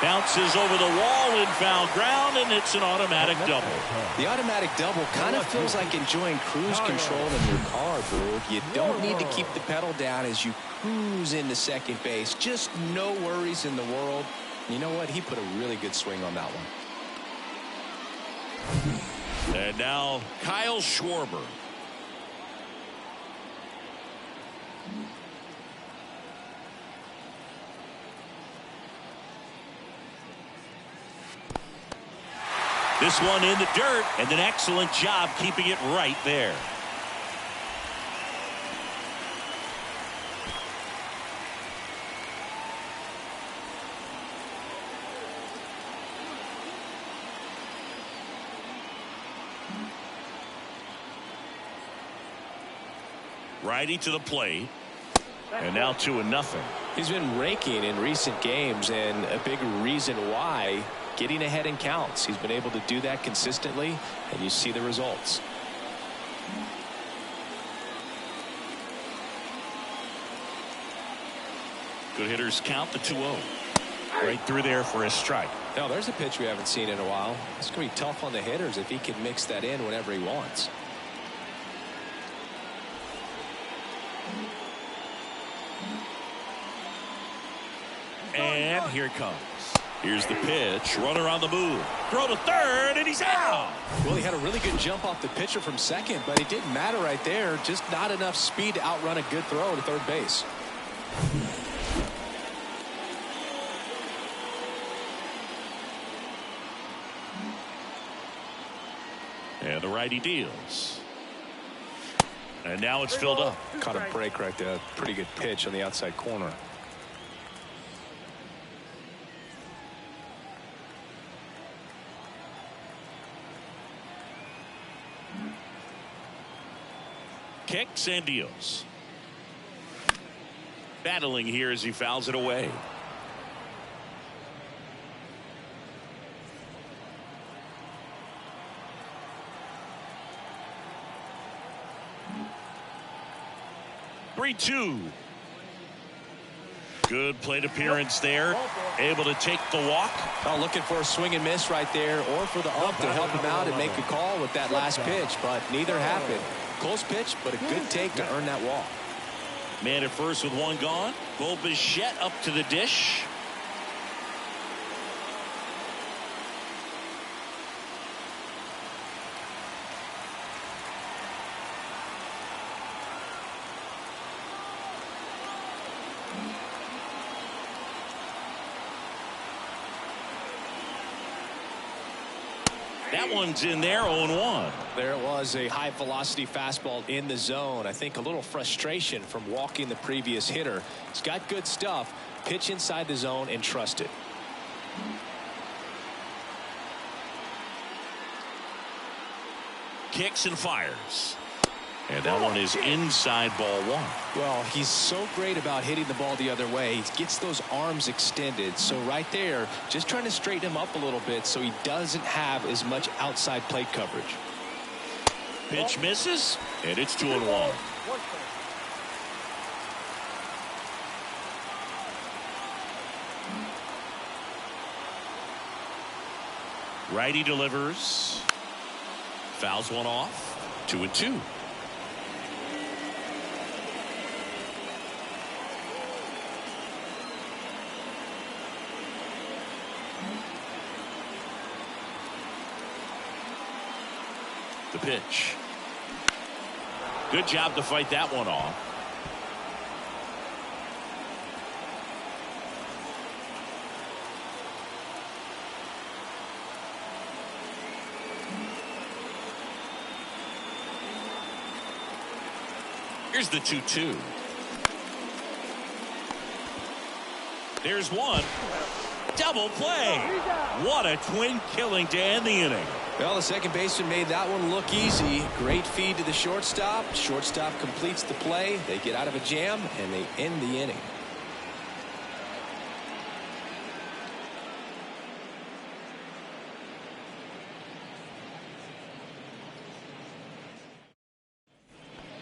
S1: Bounces over the wall in foul ground, and it's an automatic double.
S3: The automatic double kind of feels like enjoying cruise control in your car, Drew. You don't need to keep the pedal down as you cruise into second base. Just no worries in the world. You know what? He put a really good swing on that one.
S1: And now Kyle Schwarber. This one in the dirt, and an excellent job keeping it right there. Righty to the plate, and now 2-0.
S3: He's been raking in recent games, and a big reason why. Getting ahead in counts. He's been able to do that consistently, and you see the results.
S1: Good hitters count the 2-0. Right through there for a strike.
S3: Now there's a pitch we haven't seen in a while. It's going to be tough on the hitters if he can mix that in whenever he wants.
S1: And here it comes. Here's the pitch. Runner on the move. Throw to third, and he's out.
S3: Well, he had a really good jump off the pitcher from second, but it didn't matter right there. Just not enough speed to outrun a good throw to third base.
S1: And the righty deals. And now it's filled up.
S3: Caught a break right there. Pretty good pitch on the outside corner.
S1: Kicks and deals. Battling here as he fouls it away. Three-two. Good plate appearance there. Able to take the walk.
S3: Oh, looking for a swing and miss right there, or for the ump to help him out and make a call with that last pitch, but neither happened. Close pitch, but a good take to earn that walk.
S1: Man at first with one gone. Bo Bichette up to the dish. That one's in there, 0-1.
S3: There was a high velocity fastball in the zone. I think a little frustration from walking the previous hitter. He's got good stuff. Pitch inside the zone and trust it.
S1: Kicks and fires. And that one is inside, ball one.
S3: Well, he's so great about hitting the ball the other way. He gets those arms extended. So right there, just trying to straighten him up a little bit so he doesn't have as much outside plate coverage.
S1: Pitch misses, and it's 2-1.
S4: 1 strike.
S1: Righty delivers. Fouls one off. 2-2. The pitch. Good job to fight that one off. Here's the 2-2. There's one. Double play. What a twin killing to end the inning.
S3: Well, the second baseman made that one look easy. Great feed to the shortstop. Shortstop completes the play. They get out of a jam, and they end the inning.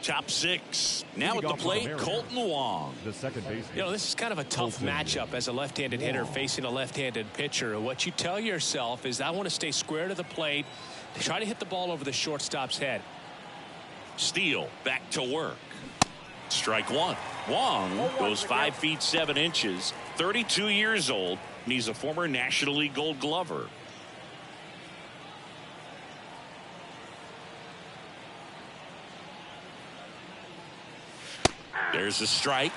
S1: Top six. Now at the plate, Colton Wong.
S2: The second baseman.
S3: You know, this is kind of a tough matchup as a left-handed hitter facing a left-handed pitcher. What you tell yourself is, I want to stay square to the plate, try to hit the ball over the shortstop's head.
S1: Steele back to work. Strike one. Wong goes 5 feet 7 inches, 32 years old, and he's a former National League Gold Glover. There's a strike.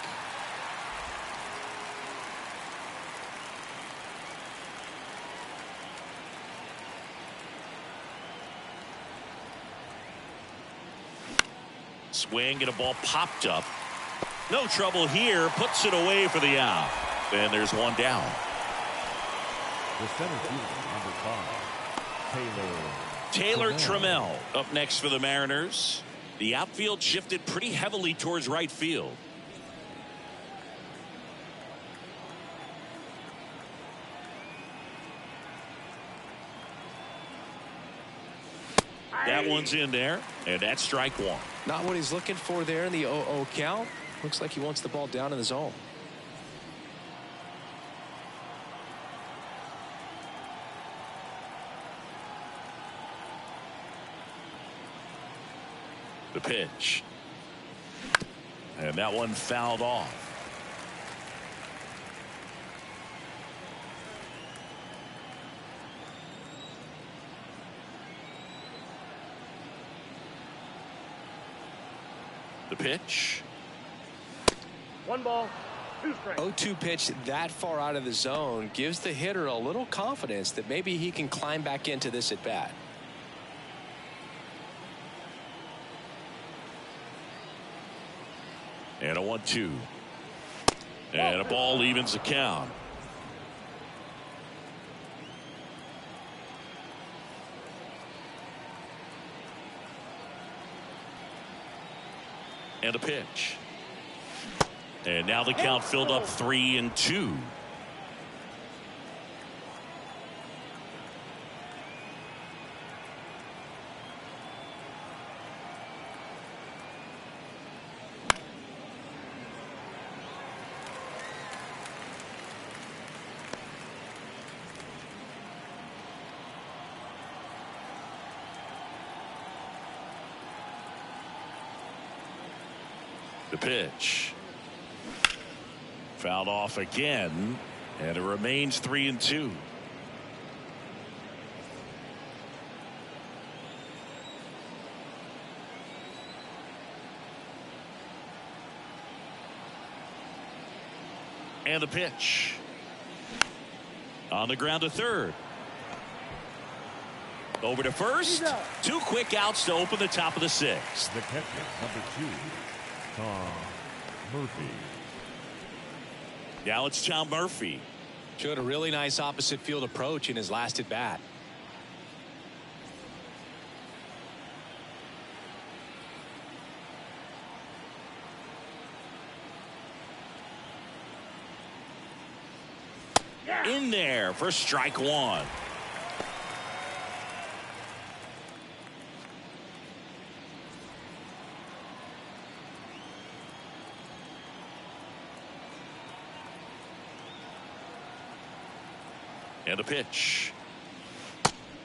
S1: Swing and a ball popped up. No trouble here. Puts it away for the out. And there's one down.
S2: The center fielder, number 5,
S1: Taylor Trammell up next for the Mariners. The outfield shifted pretty heavily towards right field. That one's in there, and that's strike one.
S3: Not what he's looking for there in the 0-0 count. Looks like he wants the ball down in the zone.
S1: The pitch. And that one fouled off. The pitch.
S4: 1 ball, 2 strikes.
S3: 0-2 pitch that far out of the zone gives the hitter a little confidence that maybe he can climb back into this at bat.
S1: And a 1-2. And a ball evens the count. And a pitch. And now the count filled up 3-2. The pitch. Fouled off again, and it remains 3-2. And the pitch. On the ground to third. Over to first. 2 quick outs to open the top of the 6th.
S2: The catcher, number 2, Tom Murphy.
S1: Now it's Tom Murphy.
S3: Showed a really nice opposite field approach in his last at bat.
S1: In there for strike 1. And the pitch.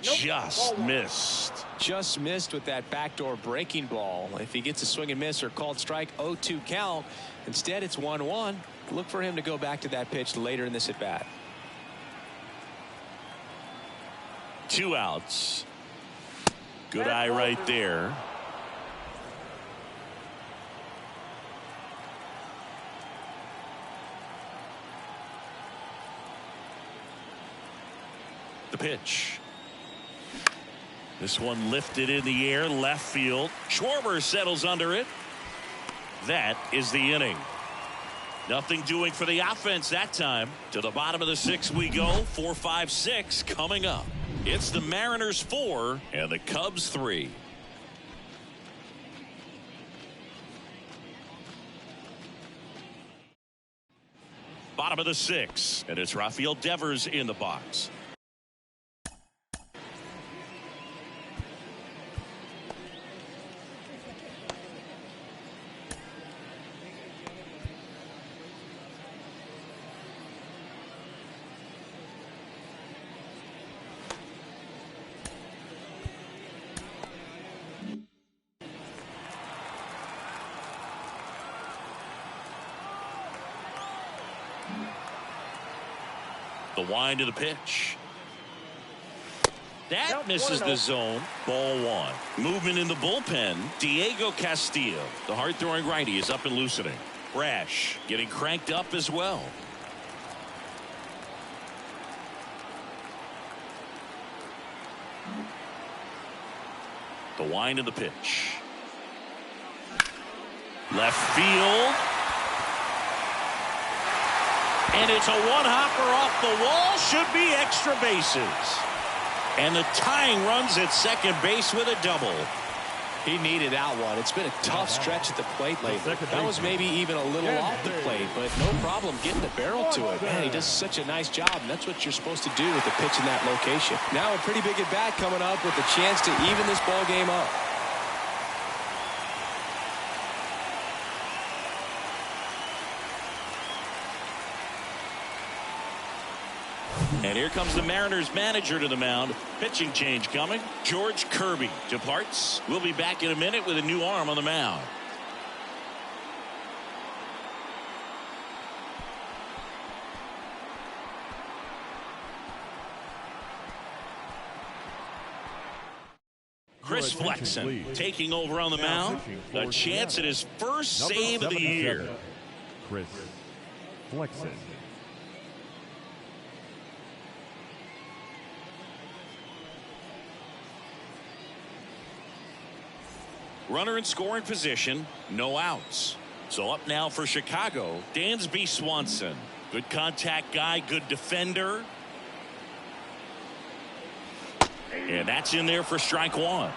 S1: Just missed.
S3: Just missed with that backdoor breaking ball. If he gets a swing and miss or called strike, 0-2 count. Instead, it's 1-1. Look for him to go back to that pitch later in this at bat.
S1: 2 outs. Good eye right there. The pitch. This one lifted in the air, left field. Schwarber settles under it. That is the inning. Nothing doing for the offense that time. To the bottom of the 6th we go. 4, 5, 6 coming up. It's the Mariners 4 and the Cubs 3. Bottom of the 6th, and it's Rafael Devers in the box. The wind of the pitch. That misses the zone. Ball 1. Movement in the bullpen. Diego Castillo, the hard-throwing righty, is up and loosening. Brash getting cranked up as well. The wind of the pitch. Left field. And it's a one-hopper off the wall. Should be extra bases. And the tying runs at second base with a double.
S3: He needed that one. It's been a tough stretch at the plate lately. That was maybe even a little off the plate, but no problem getting the barrel to it. Man, he does such a nice job, and that's what you're supposed to do with the pitch in that location. Now a pretty big at bat coming up with a chance to even this ball game up.
S1: And here comes the Mariners manager to the mound. Pitching change coming. George Kirby departs. We'll be back in a minute with a new arm on the mound. Chris Flexen taking over on the mound. A chance at his first save of the year.
S2: Chris Flexen.
S1: Runner in scoring position, no outs. So up now for Chicago, Dansby Swanson. Good contact guy, good defender. And that's in there for strike 1.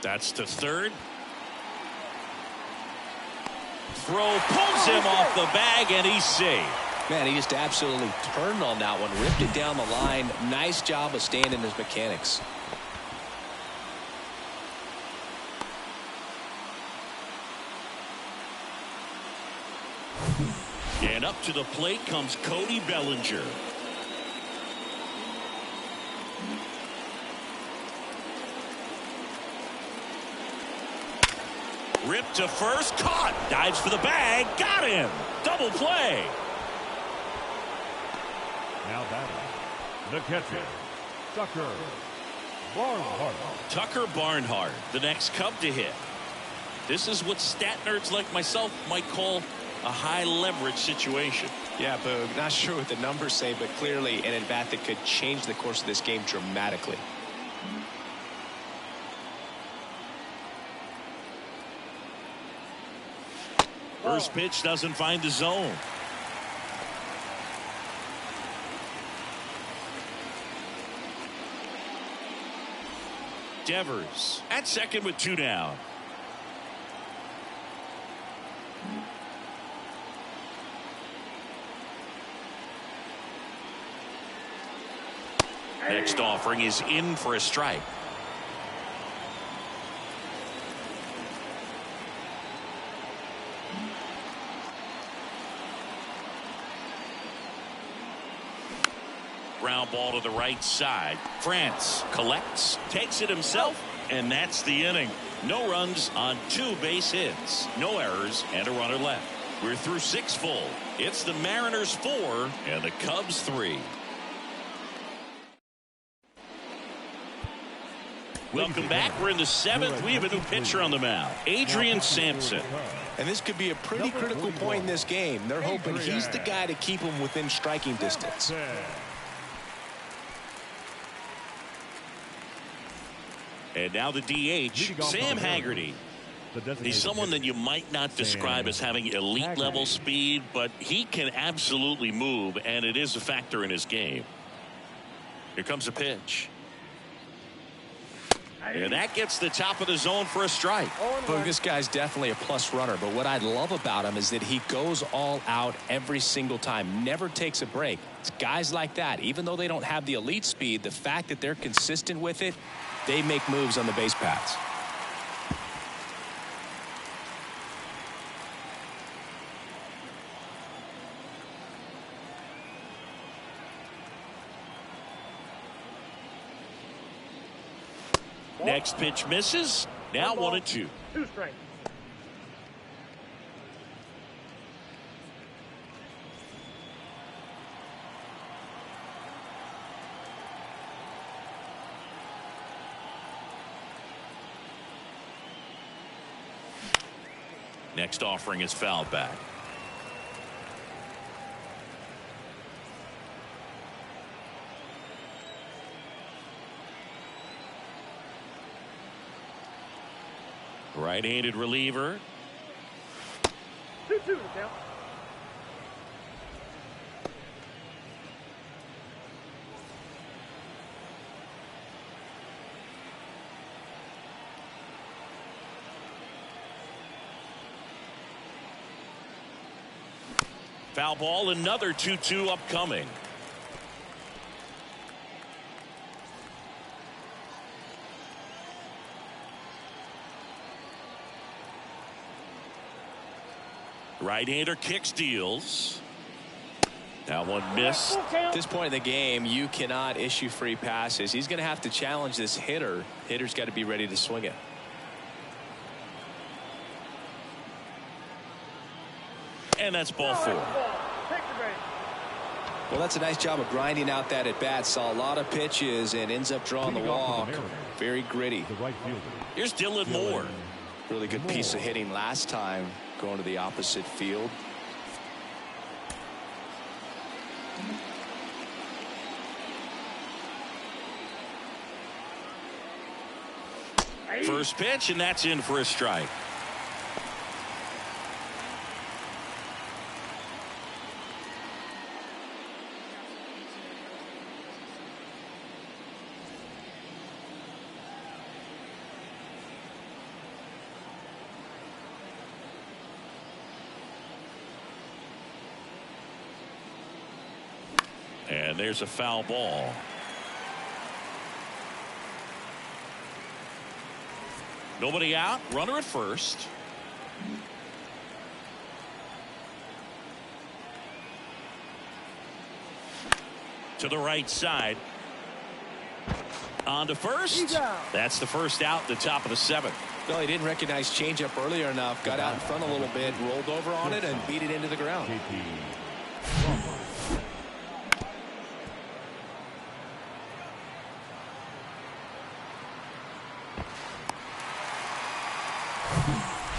S1: That's to third. Throw pulls him off the bag, and he's safe.
S3: Man, he just absolutely turned on that one, ripped it down the line. Nice job of staying in his mechanics.
S1: And up to the plate comes Cody Bellinger. Ripped to first, caught, dives for the bag, got him. Double play.
S2: Now batting, the catcher, Tucker Barnhart.
S1: Tucker Barnhart, the next Cub to hit. This is what stat nerds like myself might call a high leverage situation.
S3: Yeah, Boog, not sure what the numbers say, but clearly an at-bat that could change the course of this game dramatically.
S1: First pitch doesn't find the zone. Devers at second with 2 down. Next offering is in for a strike. Ground ball to the right side. France collects, takes it himself, and that's the inning. No runs on 2 base hits, no errors, and a runner left. We're through 6 full. It's the Mariners 4 and the Cubs 3. Welcome back. We're in the 7th. We have a new pitcher on the mound, Adrian Sampson.
S3: And this could be a pretty critical point in this game. They're hoping he's the guy to keep him within striking distance.
S1: And now the DH, Sam Haggerty. He's someone that you might not describe as having elite level speed, but he can absolutely move, and it is a factor in his game. Here comes a pitch. And that gets the top of the zone for a strike.
S3: Boog, this guy's definitely a plus runner, but what I love about him is that he goes all out every single time, never takes a break. It's guys like that, even though they don't have the elite speed, the fact that they're consistent with it, they make moves on the base paths.
S1: Next pitch misses. Now 1-2.
S4: 2 strikes.
S1: Next offering is fouled back. Right-handed reliever.
S4: 2-2 to count.
S1: Foul ball, another 2-2 upcoming. Right-hander kick steals. Now one miss.
S3: At this point in the game, you cannot issue free passes. He's going to have to challenge this hitter. Hitter's got to be ready to swing it.
S1: And that's ball 4.
S3: Well, that's a nice job of grinding out that at bat. Saw a lot of pitches and ends up drawing the walk. Very gritty.
S1: Here's Dylan Moore.
S3: Really good piece of hitting last time, going to the opposite field.
S1: First pitch, and that's in for a strike. And there's a foul ball. Nobody out. Runner at first. To the right side. On to first. That's the first out at the top of the 7th.
S3: No, he didn't recognize changeup earlier enough. Got out in front a little bit, rolled over on it, and beat it into the ground.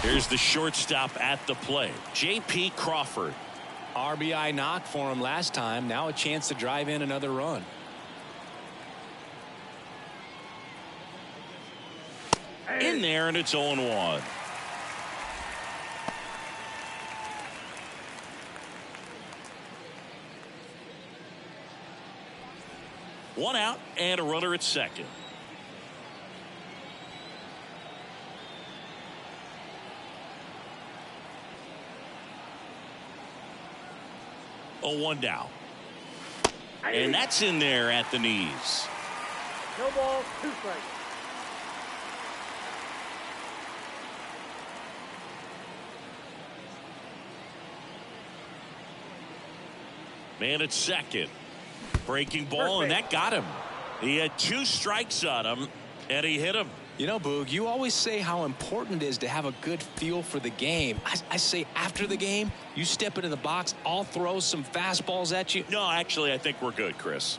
S1: Here's the shortstop at the plate, J.P. Crawford.
S3: RBI knock for him last time. Now a chance to drive in another run.
S1: In there, and it's 0-1. One out and a runner at second. Oh, 1 down. And that's in there at the knees.
S4: No ball, 2 strikes.
S1: Man at second. Breaking ball, and that got him. He had 2 strikes on him, and he hit him.
S3: You know, Boog, you always say how important it is to have a good feel for the game. I say after the game, you step into the box, I'll throw some fastballs at you.
S1: No, actually, I think we're good, Chris.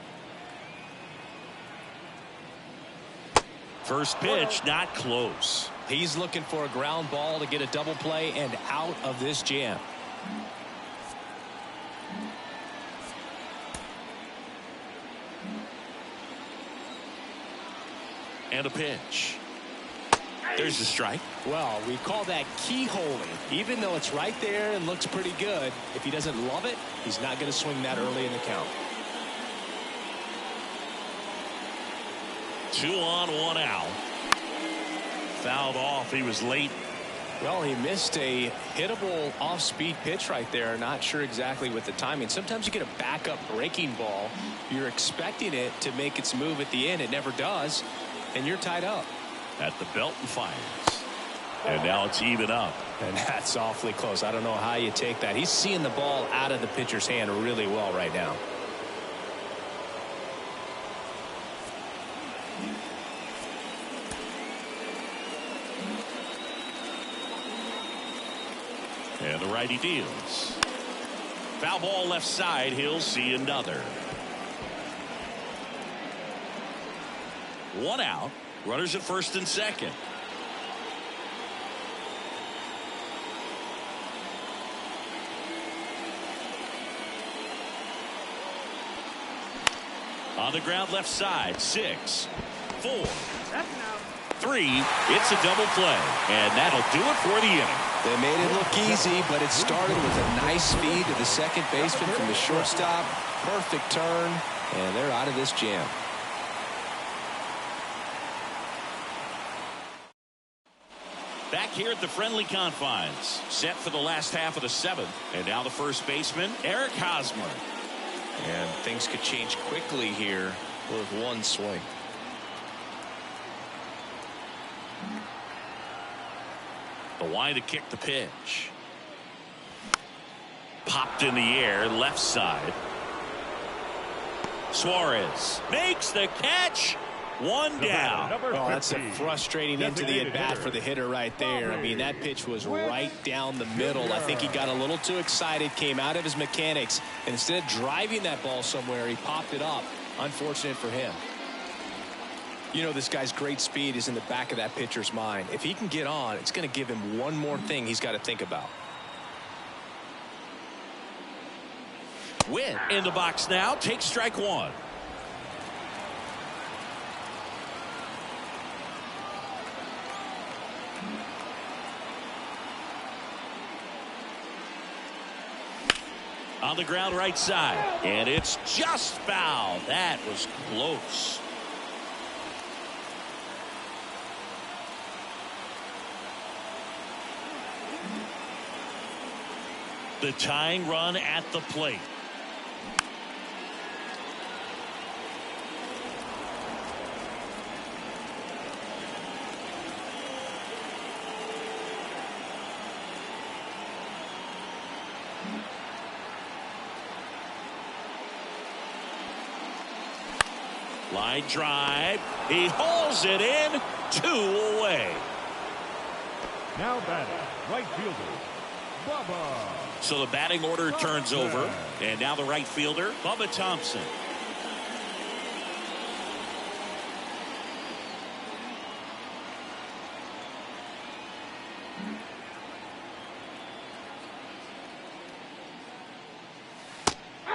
S1: First pitch, not close.
S3: He's looking for a ground ball to get a double play and out of this jam.
S1: And a pitch. There's the strike.
S3: Well, we call that keyholing. Even though it's right there and looks pretty good, if he doesn't love it, he's not going to swing that early in the count.
S1: 2 on, 1 out. Fouled off. He was late.
S3: Well, he missed a hittable off-speed pitch right there. Not sure exactly with the timing. Sometimes you get a backup breaking ball. You're expecting it to make its move at the end. It never does. And you're tied up.
S1: At the belt and fires. And now it's even up.
S3: And that's awfully close. I don't know how you take that. He's seeing the ball out of the pitcher's hand really well right now.
S1: And the righty deals. Foul ball left side. He'll see another. 1 out. Runners at first and second. On the ground left side. 6, 4, 3. It's a double play. And that'll do it for the inning.
S3: They made it look easy, but it started with a nice feed to the second baseman from the shortstop. Perfect turn. And they're out of this jam.
S1: Back here at the friendly confines, set for the last half of the 7th. And now the first baseman, Eric Hosmer.
S3: And things could change quickly here with one swing.
S1: The line to kick the pitch. Popped in the air, left side. Suarez makes the catch. 1 down.
S3: Oh, that's a frustrating into the at-bat for the hitter right there. I mean, that pitch was right down the middle. I think he got a little too excited, came out of his mechanics, and instead of driving that ball somewhere, he popped it up. Unfortunate for him. You know, this guy's great speed is in the back of that pitcher's mind. If he can get on, it's going to give him one more thing he's got to think about.
S1: Win in the box now. Take strike 1. On the ground right side. And it's just foul. That was close. The tying run at the plate. Line drive. He hauls it in. 2 away.
S2: Now batting, right fielder, Bubba.
S1: So the batting order turns over. And now the right fielder, Bubba Thompson.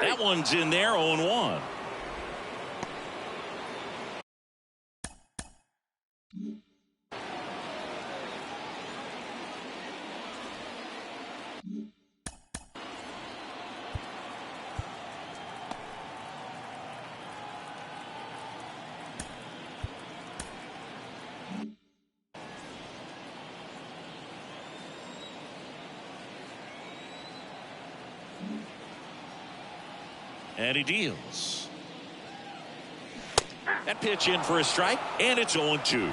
S1: That one's in there, 0-1. And he deals. That pitch in for a strike, and it's 0-2.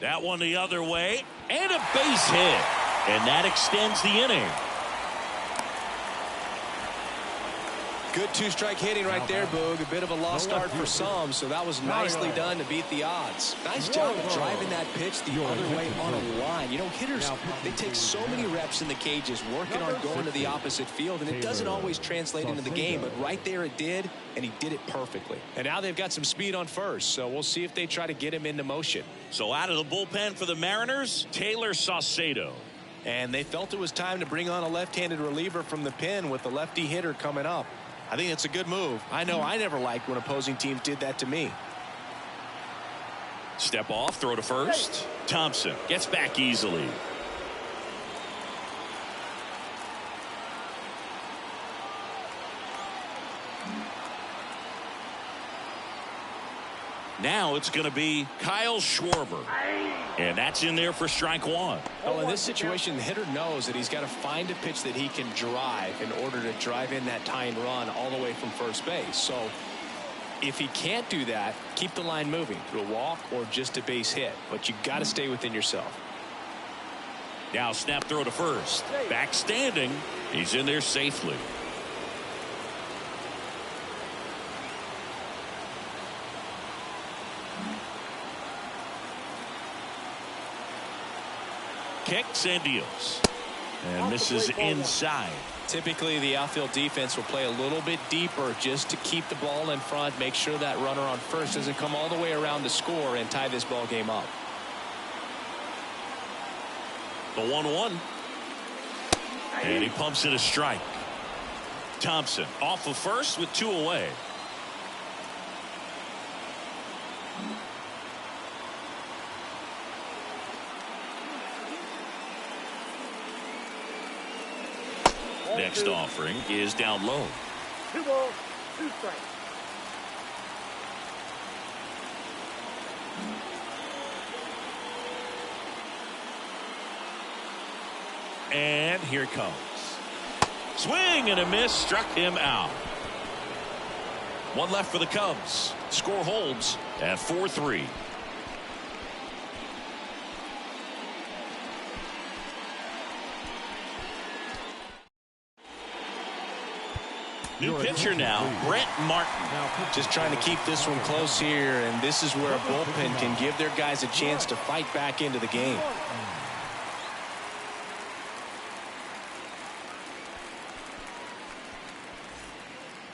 S1: That one the other way, and a base hit. And that extends the inning.
S3: Good 2-strike hitting right there, Boog. A bit of a lost start for some, so that was nicely done to beat the odds. Nice job of driving that pitch the other way on a line. You know, hitters, they take so many reps in the cages working on going to the opposite field, and it doesn't always translate into the game, but right there it did, and he did it perfectly. And now they've got some speed on first, so we'll see if they try to get him into motion.
S1: So out of the bullpen for the Mariners, Taylor Saucedo.
S3: And they felt it was time to bring on a left-handed reliever from the pen with the lefty hitter coming up. I think it's a good move. I know I never liked when opposing teams did that to me.
S1: Step off, throw to first. Thompson gets back easily. Now it's going to be Kyle Schwarber. And that's in there for strike 1.
S3: Well, in this situation, the hitter knows that he's got to find a pitch that he can drive in order to drive in that tying run all the way from first base. So if he can't do that, keep the line moving through a walk or just a base hit. But you got to stay within yourself.
S1: Now snap throw to first. Back standing. He's in there safely. Kicks and deals. And this is inside.
S3: Typically, the outfield defense will play a little bit deeper just to keep the ball in front, make sure that runner on first doesn't come all the way around to score and tie this ball game up.
S1: The 1-1. And he pumps it a strike. Thompson off of first with 2 away. Next offering is down low.
S4: 2 balls, 2 strikes.
S1: And here it comes. Swing and a miss, struck him out. 1 left for the Cubs. Score holds at 4-3. New pitcher now, Brent Martin.
S3: Just trying to keep this one close here, and this is where a bullpen can give their guys a chance to fight back into the game.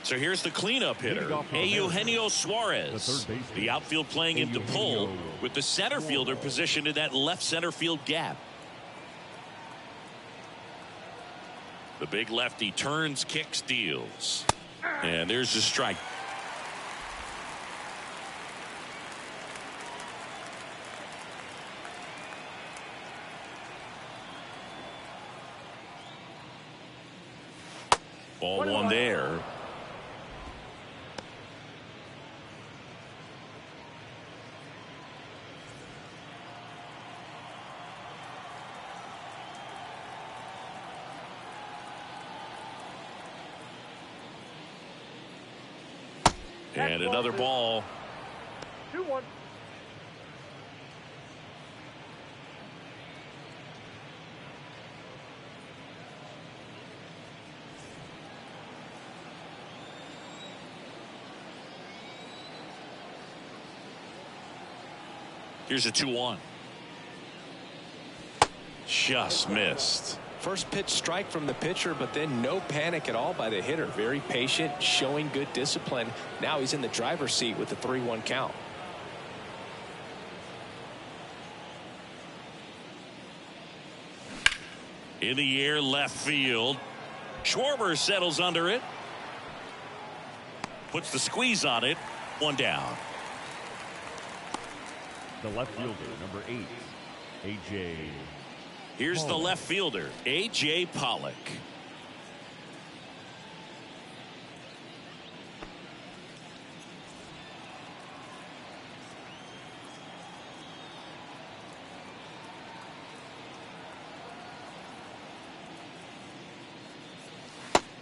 S1: So here's the cleanup hitter, Eugenio Suarez. The outfield playing into pull with the center fielder positioned in that left center field gap. The big lefty turns, kicks, deals. And there's the strike. Ball 1 there. And another ball.
S4: 2-1.
S1: Here's a 2-1. Just missed.
S3: First pitch strike from the pitcher, but then no panic at all by the hitter. Very patient, showing good discipline. Now he's in the driver's seat with the 3-1 count.
S1: In the air, left field. Schwarber settles under it. Puts the squeeze on it. 1 down.
S2: The left fielder, number 8, A.J.
S1: Here's the left fielder, A.J. Pollock.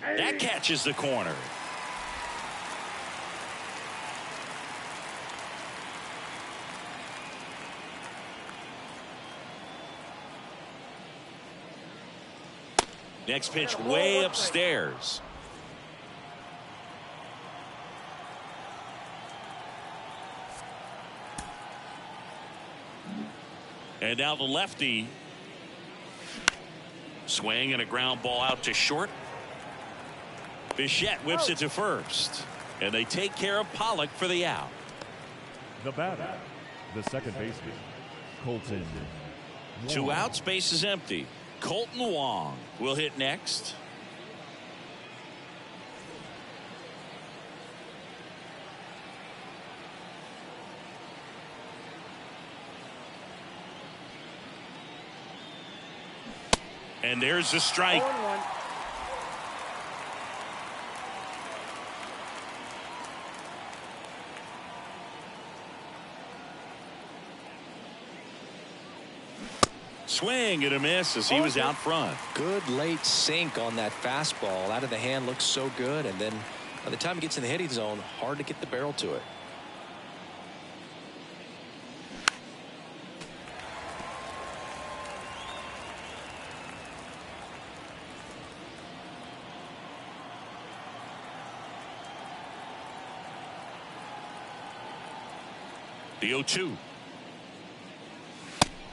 S1: That catches the corner. Next pitch way upstairs. And now the lefty. Swing and a ground ball out to short. Bichette whips it to first. And they take care of Pollock for the out.
S2: The batter, the second baseman, Colton.
S1: 2 outs, base is empty. Colton Wong will hit next. And there's the strike.
S4: 0-1.
S1: Swing and a miss as he was out front.
S3: Good late sink on that fastball. Out of the hand, looks so good, and then by the time it gets in the hitting zone, hard to get the barrel to it.
S1: The 0-2.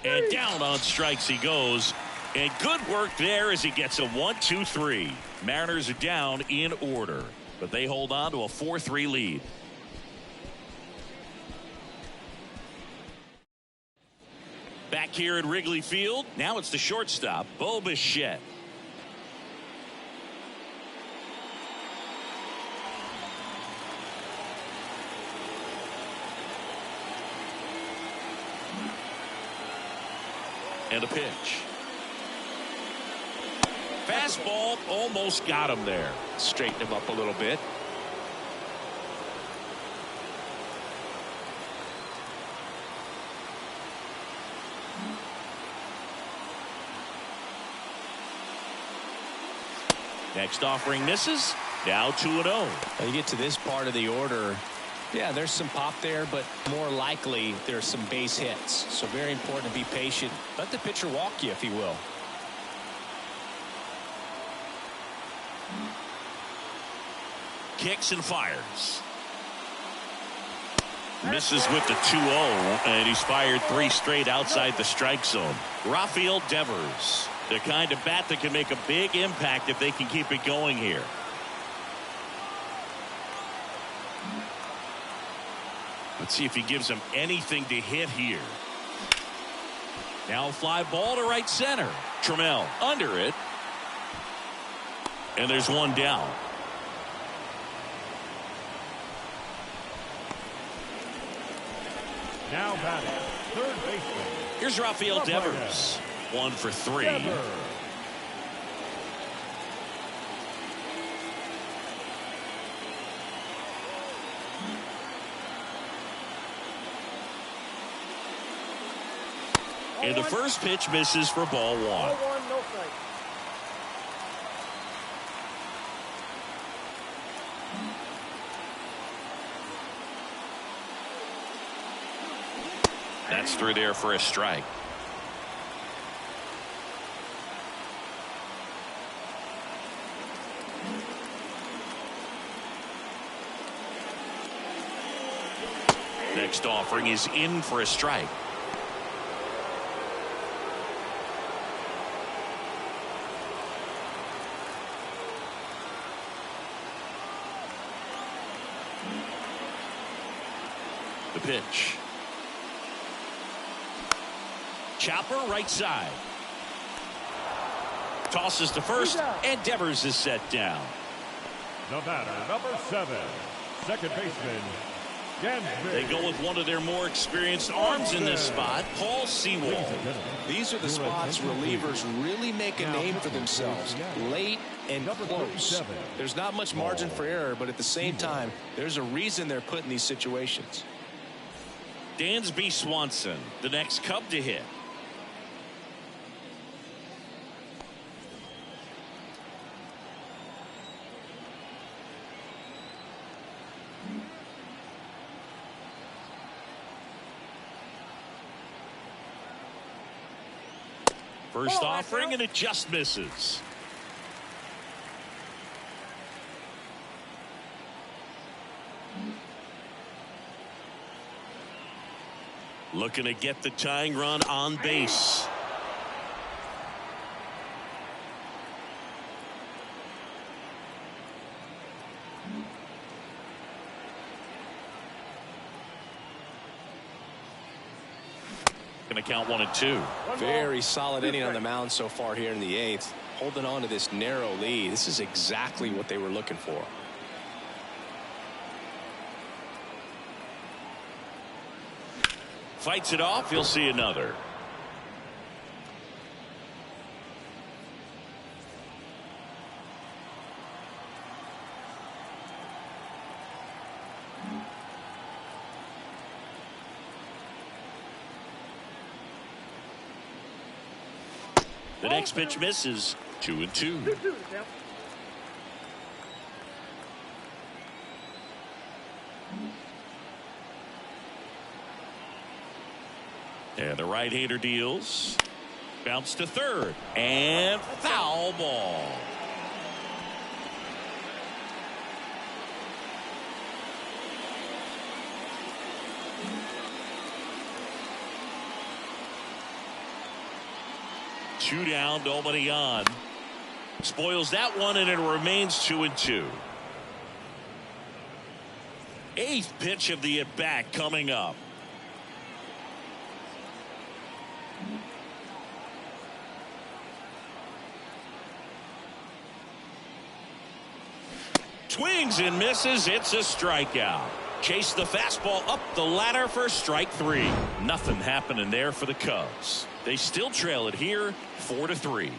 S1: And down on strikes he goes. And good work there as he gets a 1-2-3. Mariners are down in order, but they hold on to a 4-3 lead. Back here at Wrigley Field, now it's the shortstop, Bo Bichette. And a pitch. Fastball almost got him there.
S3: Straighten him up a little bit.
S1: Next offering misses. Now 2-0.
S3: When you get to this part of the order, yeah, there's some pop there, but more likely there's some base hits. So very important to be patient. Let the pitcher walk you, if he will.
S1: Kicks and fires. Misses with the 2-0, and he's fired 3 straight outside the strike zone. Rafael Devers, the kind of bat that can make a big impact if they can keep it going here. Let's see if he gives them anything to hit here. Now fly ball to right center. Trammell under it. And there's 1 down.
S2: Now batting, third baseman.
S1: Here's Rafael Devers. 1 for 3.
S2: Devers.
S1: And the first pitch misses for ball 1.
S4: 0-1, no strike.
S1: That's through there for a strike. Next offering is in for a strike. The pitch. Chopper right side. Tosses to first, and Devers is set down.
S2: The batter, number 7, second baseman, Gansby.
S1: They go with one of their more experienced arms in this spot, Paul Sewald.
S3: These are the spots relievers really make a name for themselves. Late and close. There's not much margin for error, but at the same time, there's a reason they're put in these situations.
S1: Dansby Swanson, the next Cub to hit. First offering, and it just misses. Looking to get the tying run on base. Going to count 1-2.
S3: Very solid inning on the mound so far here in the 8th. Holding on to this narrow lead. This is exactly what they were looking for.
S1: Fights it off. He'll see another. The next pitch misses. 2-2. And the right-hander deals. Bounce to third. And foul ball. Two down, nobody on. Spoils that one, and it remains 2-2. 8th pitch of the at-bat coming up. Swings and misses. It's a strikeout. Chase the fastball up the ladder for strike 3. Nothing happening there for the Cubs. They still trail it here 4-3.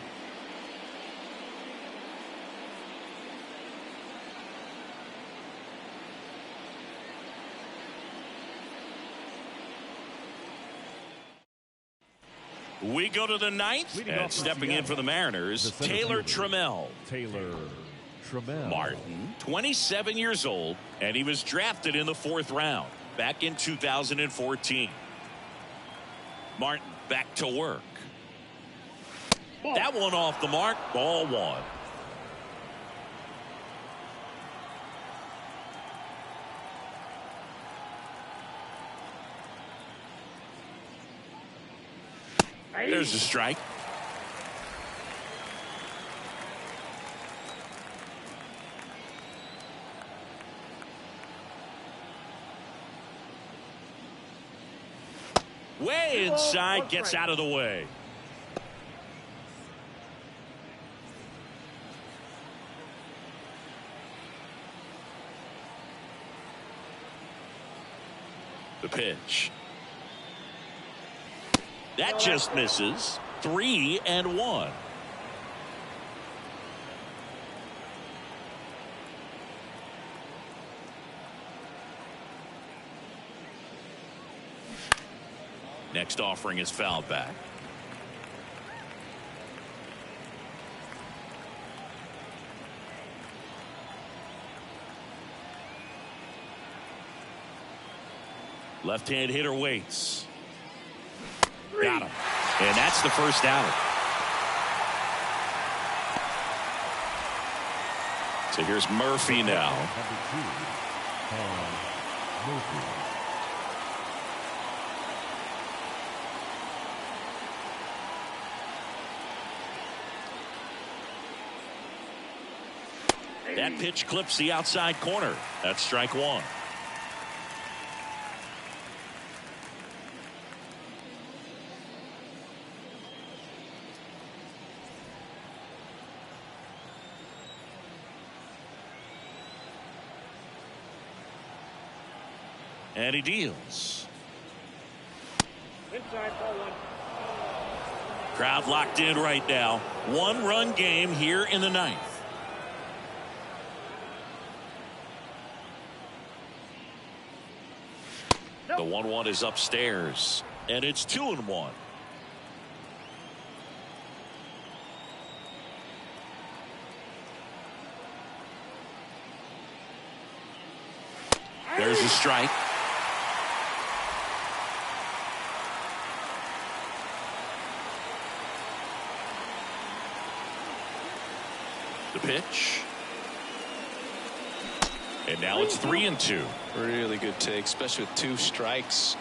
S1: We go to the 9th, and stepping in for the Mariners, Taylor Trammell. Martin, 27 years old, and he was drafted in the 4th round back in 2014. Martin back to work. That one off the mark. Ball 1. There's a strike. Way inside, gets out of the way. The pitch. That just misses. 3-1. Next offering is fouled back. Left-hand hitter waits. Got him. And that's the first out. So here's Murphy now. That pitch clips the outside corner. That's strike 1. And he deals.
S4: Inside ball one.
S1: Crowd locked in right now. 1-run game here in the ninth. The 1-1 is upstairs, and it's 2-1. There's a strike. The pitch. And now it's 3-2.
S3: Really good take, especially with 2 strikes.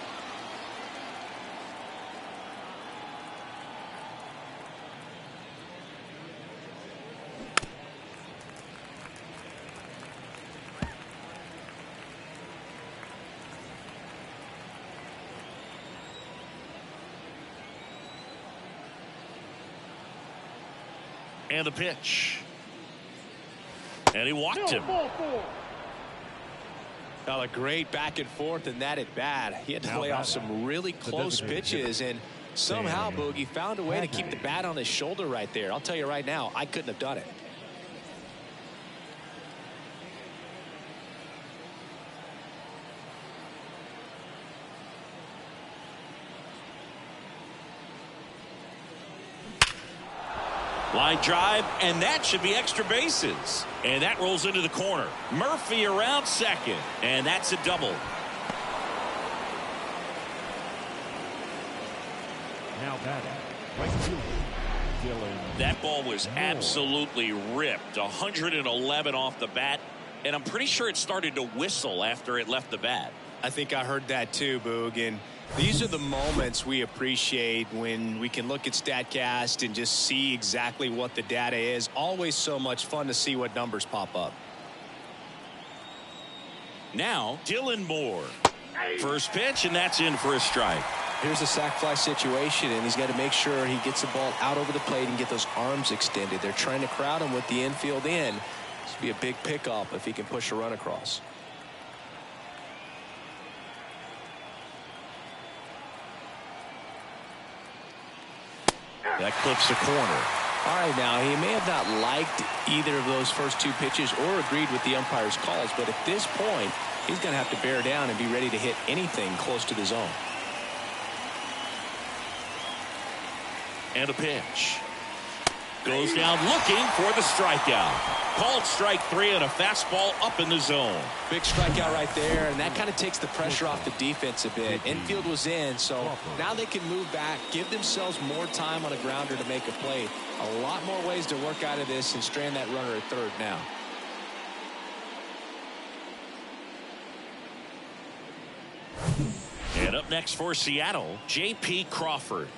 S1: And the pitch. And he walked him.
S4: Ball four.
S3: Now a great back and forth in that at bat. He had to play off some really close pitches, and somehow Boogie found a way to keep the bat on his shoulder right there. I'll tell you right now, I couldn't have done it.
S1: Line drive, and that should be extra bases. And that rolls into the corner. Murphy around second, and that's a double.
S2: Now batting, right fielder, Dylan.
S1: That ball was absolutely ripped. 111 off the bat, and I'm pretty sure it started to whistle after it left the bat.
S3: I think I heard that too, Boog. And these are the moments we appreciate when we can look at StatCast and just see exactly what the data is. Always so much fun to see what numbers pop up.
S1: Now, Dylan Moore. First pitch, and that's in for a strike.
S3: Here's a sac fly situation, and he's got to make sure he gets the ball out over the plate and get those arms extended. They're trying to crowd him with the infield in. This would be a big pickup if he can push a run across.
S1: That clips the corner.
S3: All right, now he may have not liked either of those first 2 pitches or agreed with the umpire's calls, but at this point, he's going to have to bear down and be ready to hit anything close to the zone.
S1: And a pitch. Goes down looking for the strikeout. Called strike 3 and a fastball up in the zone.
S3: Big strikeout right there, and that kind of takes the pressure off the defense a bit. Infield was in, so now they can move back, give themselves more time on a grounder to make a play. A lot more ways to work out of this and strand that runner at third now.
S1: And up next for Seattle, J.P. Crawford.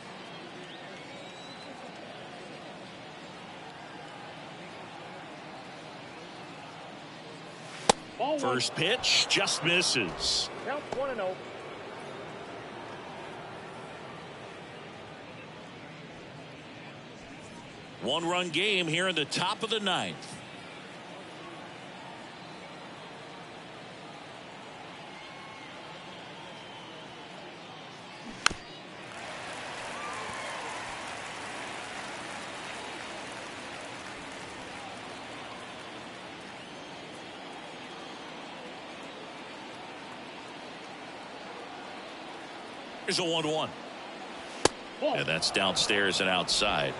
S4: Ball one.
S1: First pitch just misses.
S4: Count 1-0.
S1: One-run game here in the top of the ninth. Here's a 1-1. And that's downstairs and outside.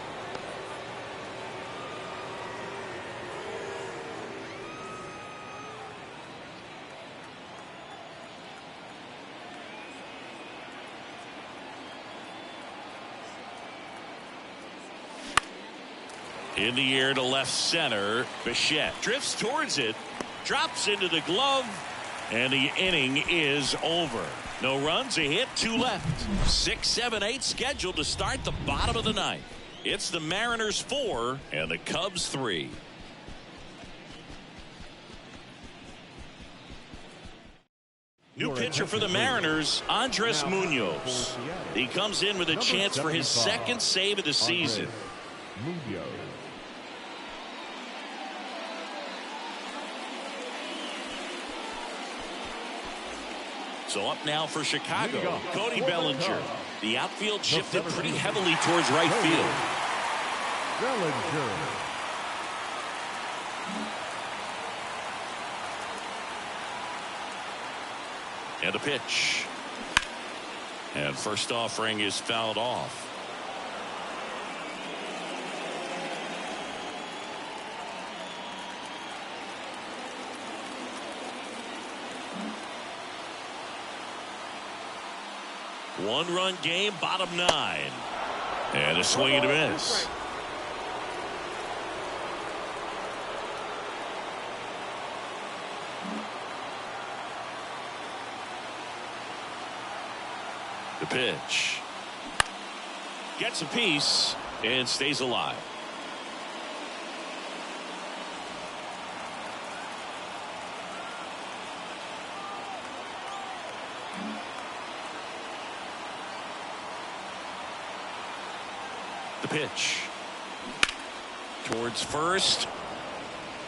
S1: In the air to left center. Bichette drifts towards it, drops into the glove, and the inning is over. No runs, a hit, 2 left. 6, 7, 8 scheduled to start the bottom of the ninth. It's the Mariners 4 and the Cubs 3. New pitcher for the Mariners, Andres Munoz. He comes in with a chance for his second save of the season.
S2: Munoz.
S1: So up now for Chicago,
S2: Leadoff,
S1: Cody
S2: for the
S1: Bellinger.
S2: Cubs.
S1: The outfield shifted
S2: The
S1: pretty
S2: 17th.
S1: heavily towards right field.
S2: Bellinger.
S1: And a pitch. And first offering is fouled off. One-run game, bottom 9. And a swing and a miss. The pitch. Gets a piece and stays alive. The pitch. Towards first.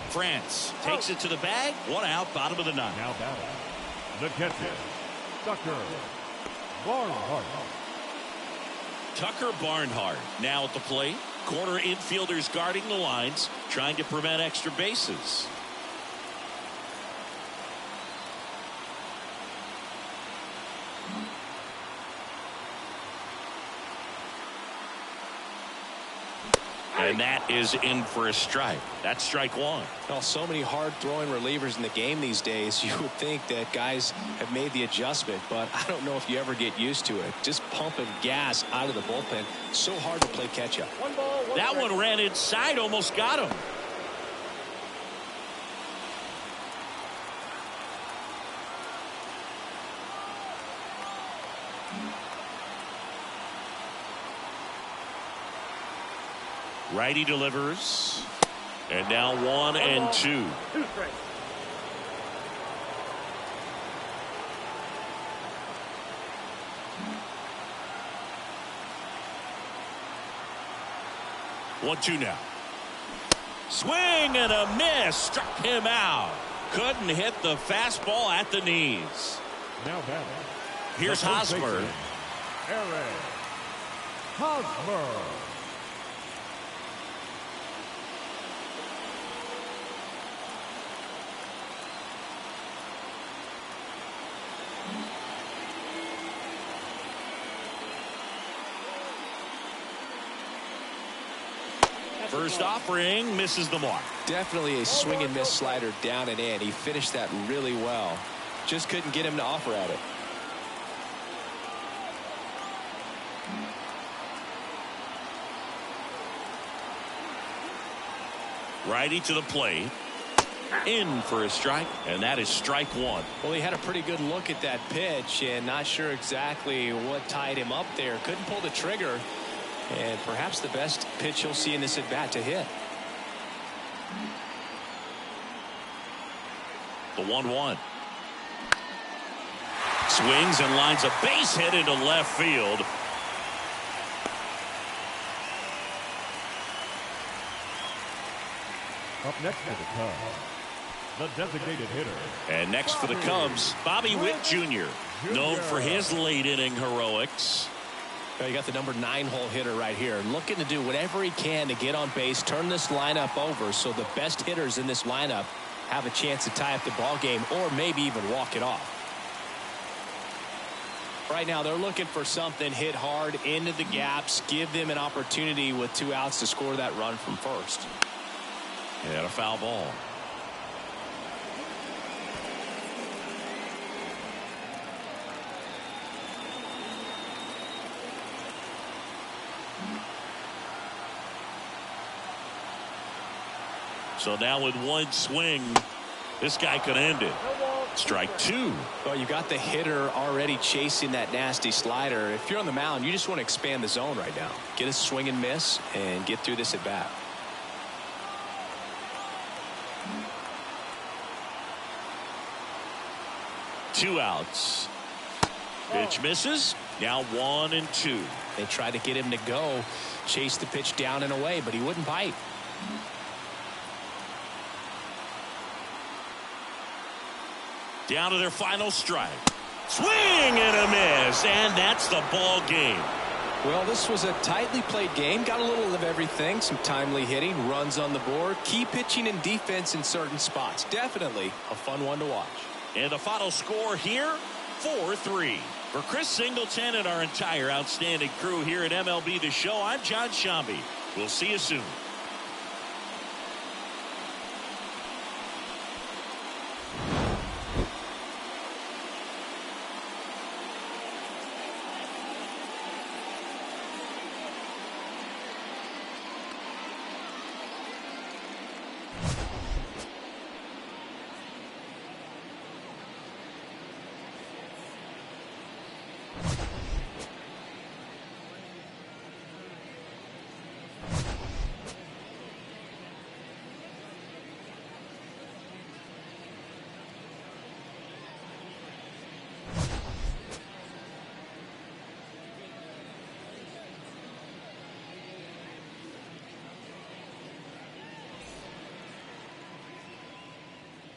S1: France takes it to the bag. 1 out, bottom of the 9th.
S2: Now batting. The catcher, Tucker Barnhart.
S1: Tucker Barnhart now at the plate. Corner infielders guarding the lines, trying to prevent extra bases. And that is in for a strike. That's strike 1.
S3: Well, so many hard throwing relievers in the game these days. You would think that guys have made the adjustment, but I don't know if you ever get used to it. Just pumping gas out of the bullpen. So hard to play catch up.
S4: One ball, one
S1: That
S4: strike.
S1: one ran inside, almost got him. Righty delivers. And now 1 and 2.
S4: 2 strikes.
S1: One, 2 now. Swing and a miss. Struck him out. Couldn't hit the fastball at the knees.
S2: Now batting.
S1: Here's
S2: The first
S1: Hosmer.
S2: baseman, Eric Hosmer.
S1: First offering misses the mark.
S3: Definitely a swing and miss slider down and in. He finished that really well. Just couldn't get him to offer at it.
S1: Righty to the plate. In for a strike, and that is strike 1.
S3: Well, he had a pretty good look at that pitch and not sure exactly what tied him up there. Couldn't pull the trigger, and perhaps the best pitch you'll see in this at bat to hit.
S1: The 1-1. Swings and lines a base hit into left field.
S2: Up next for the Cubs, the designated hitter.
S1: And next for the Cubs, Bobby Witt Jr., known for his late inning heroics.
S3: You got the number 9 hole hitter right here, looking to do whatever he can to get on base, turn this lineup over so the best hitters in this lineup have a chance to tie up the ball game or maybe even walk it off. Right now they're looking for something, hit hard into the gaps, give them an opportunity with 2 outs to score that run from first.
S1: And a foul ball. So now with 1 swing, this guy could end it. Strike 2.
S3: Well, you got the hitter already chasing that nasty slider. If you're on the mound, you just want to expand the zone right now. Get a swing and miss and get through this at bat.
S1: Two outs. Pitch misses. Now 1 and 2.
S3: They tried to get him to go, chase the pitch down and away, but he wouldn't bite.
S1: Down to their final strike. Swing and a miss, and that's the ball game.
S3: Well, this was a tightly played game. Got a little of everything. Some timely hitting, runs on the board, key pitching and defense in certain spots. Definitely a fun one to watch.
S1: And the final score here, 4-3. For Chris Singleton and our entire outstanding crew here at MLB The Show, I'm John Shambi. We'll see you soon.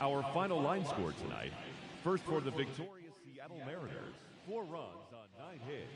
S2: Our final line score tonight. First for the victorious Seattle Mariners, 4 runs on 9 hits.